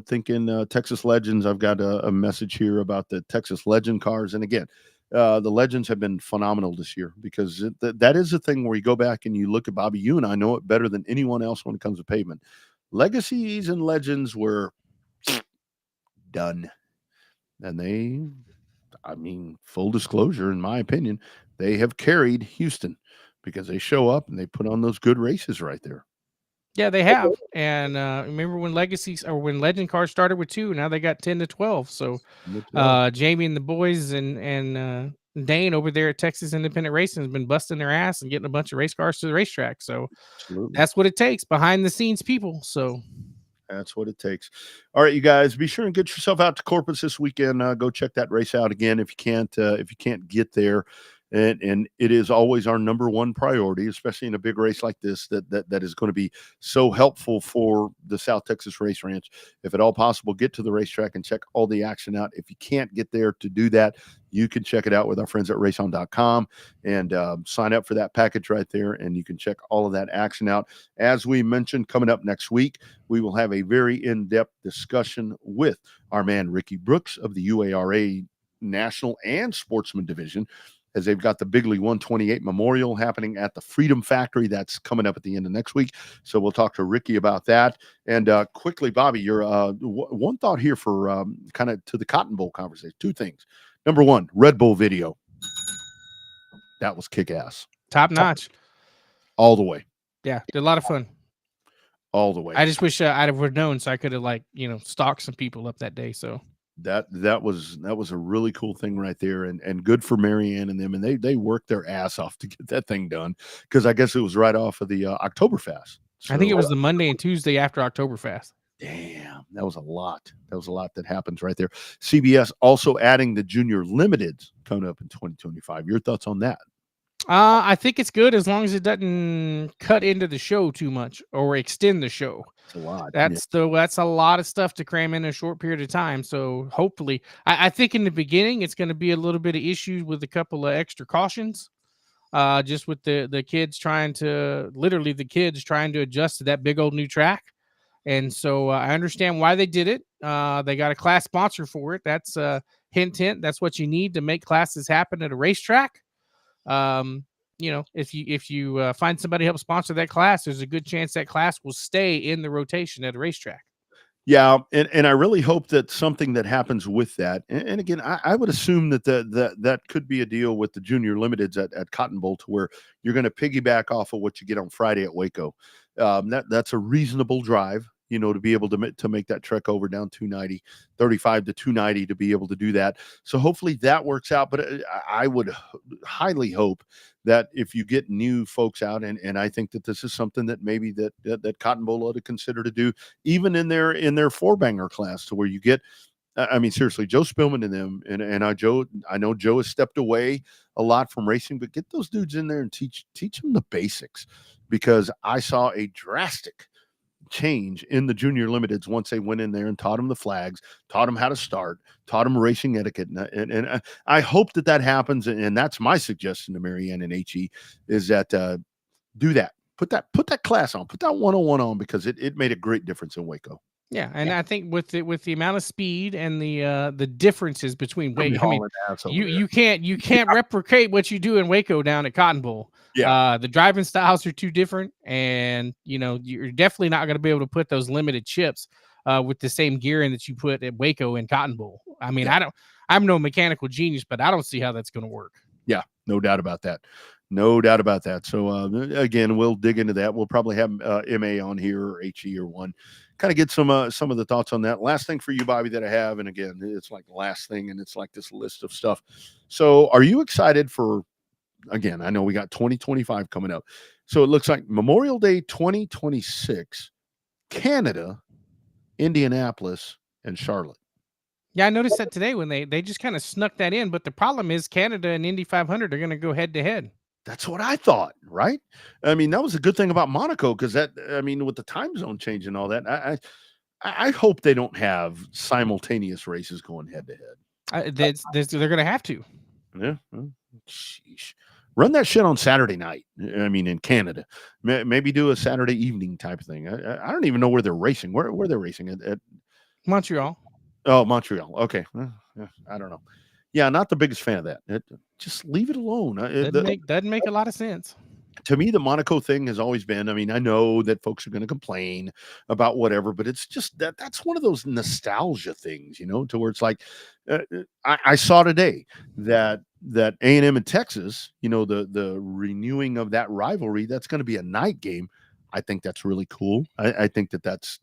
thinking Texas Legends. I've got a message here about the Texas Legend cars. And again, the Legends have been phenomenal this year, because that is a thing where you go back and you look at, Bobby, you and I know it better than anyone else when it comes to pavement. Legacies and Legends were done. And full disclosure, in my opinion, they have carried Houston, because they show up and they put on those good races right there. Yeah, they have. And remember when when Legend cars started with 2, now they got 10 to 12. So Jamie and the boys and Dane over there at Texas Independent Racing has been busting their ass and getting a bunch of race cars to the racetrack. So That's what it takes, behind the scenes people. So that's what it takes. All right, you guys, be sure and get yourself out to Corpus this weekend. Go check that race out again if you can't get there. And it is always our number one priority, especially in a big race like this, that is going to be so helpful for the South Texas Race Ranch. If at all possible, get to the racetrack and check all the action out. If you can't get there to do that, you can check it out with our friends at RaceOn.com and sign up for that package right there, and you can check all of that action out. As we mentioned, coming up next week, we will have a very in-depth discussion with our man Ricky Brooks of the UARA National and Sportsman Division, as they've got the Bigley 128 Memorial happening at the Freedom Factory. That's coming up at the end of next week. So we'll talk to Ricky about that. And quickly, Bobby, your one thought here for kind of to the Cotton Bowl conversation. 2 things. Number one, Red Bull video. That was kick-ass. Top notch. All the way. Yeah, did a lot of fun. All the way. I just wish I'd have known so I could have stalked some people up that day. So that was a really cool thing right there, and good for Marianne and them, and they worked their ass off to get that thing done, because I guess it was right off of the Oktoberfest. So, I think it was the Monday and Tuesday after Oktoberfest. Damn, that was a lot. That was a lot that happens right there. CBS also adding the Junior Limiteds coming up in 2025. Your thoughts on that? I think it's good as long as it doesn't cut into the show too much or extend the show. It's a lot. That's a lot of stuff to cram in a short period of time. So hopefully, I think in the beginning it's going to be a little bit of issues with a couple of extra cautions. Just with the kids trying to adjust to that big old new track. And so I understand why they did it. They got a class sponsor for it. That's hint. That's what you need to make classes happen at a racetrack. If you find somebody to help sponsor that class, there's a good chance that class will stay in the rotation at a racetrack. Yeah, and I really hope that something that happens with that, and again, I would assume that that could be a deal with the Junior Limiteds at Cotton Bowl, to where you're going to piggyback off of what you get on Friday at Waco. That's a reasonable drive, to be able to make that trek over down 290, 35 to 290, to be able to do that. So hopefully that works out. But I would highly hope that if you get new folks out, and I think that this is something that maybe that Cotton Bowl ought to consider to do, even in their four-banger class, to where you get, I mean, seriously, Joe Spillman and them, and I know Joe has stepped away a lot from racing, but get those dudes in there and teach them the basics, because I saw a drastic change in the Junior Limiteds once they went in there and taught them the flags, taught them how to start, taught them racing etiquette, and I hope that happens, and that's my suggestion to Marianne and HE, is that do that, put that class on, put that 101 on, because it made a great difference in Waco. Yeah, and I think with the amount of speed and the differences between Waco, I mean, you can't replicate what you do in Waco down at Cotton Bowl. Yeah, the driving styles are too different, and you're definitely not going to be able to put those limited chips with the same gearing that you put at Waco and Cotton Bowl. I mean, I'm no mechanical genius, but I don't see how that's going to work. Yeah, no doubt about that. No doubt about that. So again, we'll dig into that. We'll probably have MA on here, or HE, or one, kind of get some of the thoughts on that. Last thing for you, Bobby, that I have, and again, it's like the last thing, and it's like this list of stuff. So are you excited for, again, I know we got 2025 coming up. So it looks like Memorial Day 2026, Canada, Indianapolis, and Charlotte. Yeah, I noticed that today when they just kind of snuck that in. But the problem is Canada and Indy 500 are going to go head to head. That's what I thought, right? I mean, that was a good thing about Monaco, because with the time zone change and all that, I hope they don't have simultaneous races going head to head. They're going to have to. Yeah. Sheesh. Run that shit on Saturday night. I mean, in Canada, maybe do a Saturday evening type of thing. I don't even know where they're racing. Where they're racing at Montreal. Oh, Montreal. Okay. I don't know. Yeah, not the biggest fan of that. Just leave it alone. Doesn't make a lot of sense. To me, the Monaco thing has always been, I mean, I know that folks are going to complain about whatever, but it's just that's one of those nostalgia things, to where it's like, I saw today that A&M in Texas, the renewing of that rivalry, that's going to be a night game. I think that's really cool. I think that's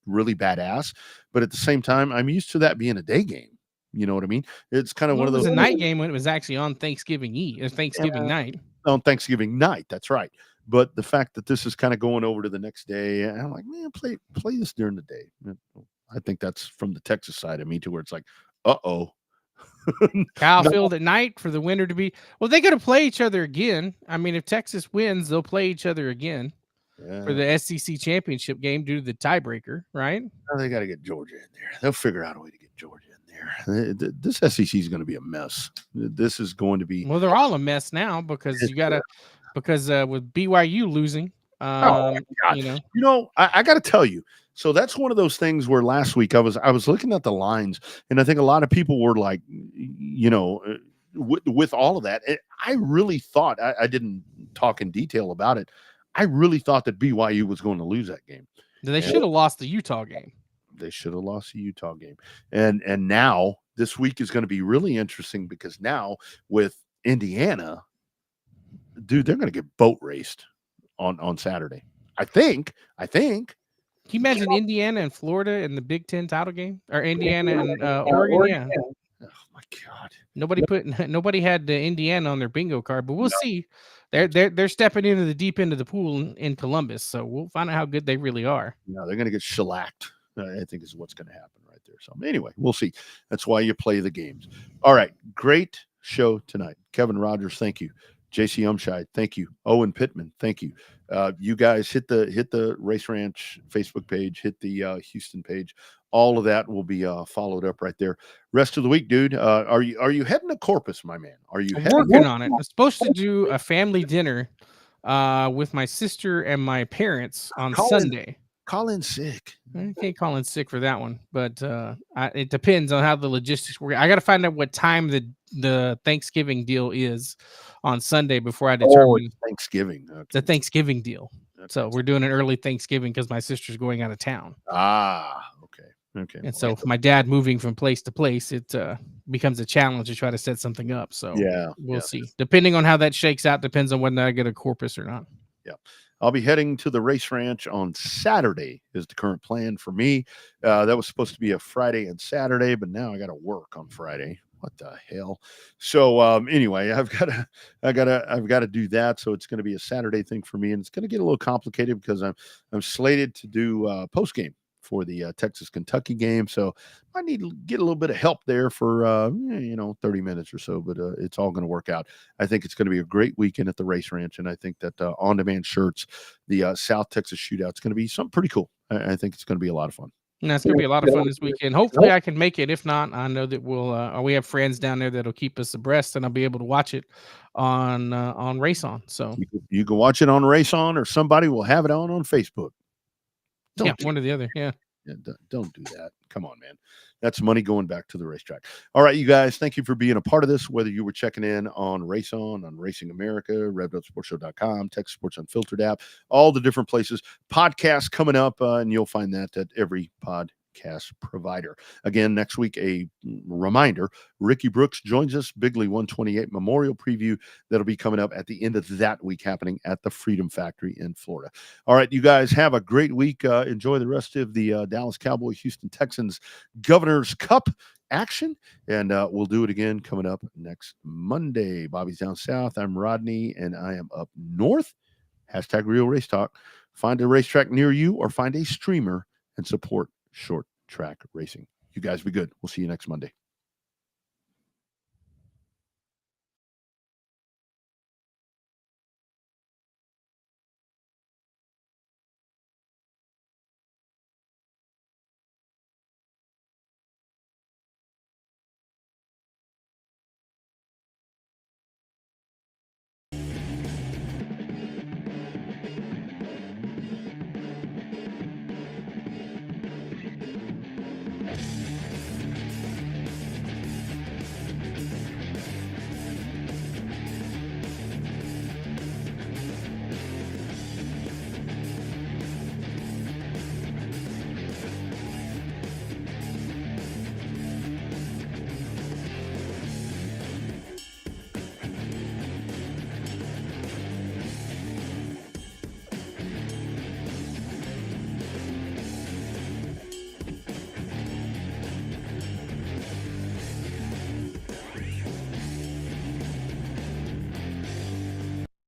really badass. But at the same time, I'm used to that being a day game. You know what I mean? It's kind of one of those. It was a night game when it was actually on Thanksgiving night. On Thanksgiving night, that's right. But the fact that this is kind of going over to the next day, and I'm like, man, play this during the day. I think that's from the Texas side of me, to where it's like, Kyle Field at night for the winner to be. Well, they got to play each other again. I mean, if Texas wins, they'll play each other again for the SEC championship game due to the tiebreaker, right? Well, they got to get Georgia in there. They'll figure out a way to get Georgia in there. This SEC is going to be a mess. This is going to be. Well, they're all a mess now because with BYU losing. I got to tell you. So that's one of those things where last week I was looking at the lines, and I think a lot of people were like, with all of that, I really thought, I didn't talk in detail about it, I really thought that BYU was going to lose that game. They should have lost the Utah game. They should have lost the Utah game. And now this week is going to be really interesting because now with Indiana, dude, they're going to get boat raced on Saturday. I think. Can you imagine Indiana and Florida in the Big Ten title game, or Indiana and Oregon? Yeah. Oh my God. Nobody had Indiana on their bingo card, but we'll see. They're stepping into the deep end of the pool in Columbus, so we'll find out how good they really are. No, they're going to get shellacked. I think is what's going to happen right there. So anyway, we'll see. That's why you play the games. All right, great show tonight. Kevin Rogers, thank you. JC Umscheid, thank you. Owen Pittman, thank you. You guys hit the Race Ranch Facebook page, hit the Houston page. All of that will be followed up right there. Rest of the week, dude. Are you heading to Corpus, my man? Are you working on it? I'm supposed to do a family dinner with my sister and my parents on Sunday. Call in sick. I can't call in sick for that one, but it depends on how the logistics work. I got to find out what time the Thanksgiving deal is on Sunday before I determine Thanksgiving. Okay. The Thanksgiving deal. Okay. So we're doing an early Thanksgiving because my sister's going out of town. Okay. And so for my dad moving from place to place, it becomes a challenge to try to set something up. So we'll see. Depending on how that shakes out, depends on whether I get a Corpus or not. Yeah. I'll be heading to the Race Ranch on Saturday is the current plan for me. That was supposed to be a Friday and Saturday, but now I got to work on Friday. What the hell? So anyway, I've got to do that. So it's going to be a Saturday thing for me, and it's going to get a little complicated because I'm slated to do post game for the Texas-Kentucky game. So I need to get a little bit of help there for, 30 minutes or so, but it's all going to work out. I think it's going to be a great weekend at the Race Ranch, and I think that on-demand shirts, the South Texas Shootout, is going to be something pretty cool. I think it's going to be a lot of fun. And it's going to be a lot of fun this weekend. Hopefully I can make it. If not, I know that we have friends down there that'll keep us abreast, and I'll be able to watch it on RaceOn. So you can watch it on RaceOn, or somebody will have it on Facebook. One or the other. Yeah. Don't do that. Come on, man. That's money going back to the racetrack. All right, you guys, thank you for being a part of this, whether you were checking in on RaceOn, on Racing America, RevvedUpSportsShow.com, Texas Sports Unfiltered app, all the different places. Podcasts coming up, and you'll find that at every podcast provider. Again, next week, a reminder, Ricky Brooks joins us, Bigley 128 Memorial Preview. That'll be coming up at the end of that week, happening at the Freedom Factory in Florida. All right, you guys have a great week. Enjoy the rest of the Dallas Cowboys, Houston Texans Governor's Cup action, and we'll do it again coming up next Monday. Bobby's down south. I'm Rodney, and I am up north. # Real Race Talk. Find a racetrack near you, or find a streamer and support short track racing. You guys be good. We'll see you next Monday.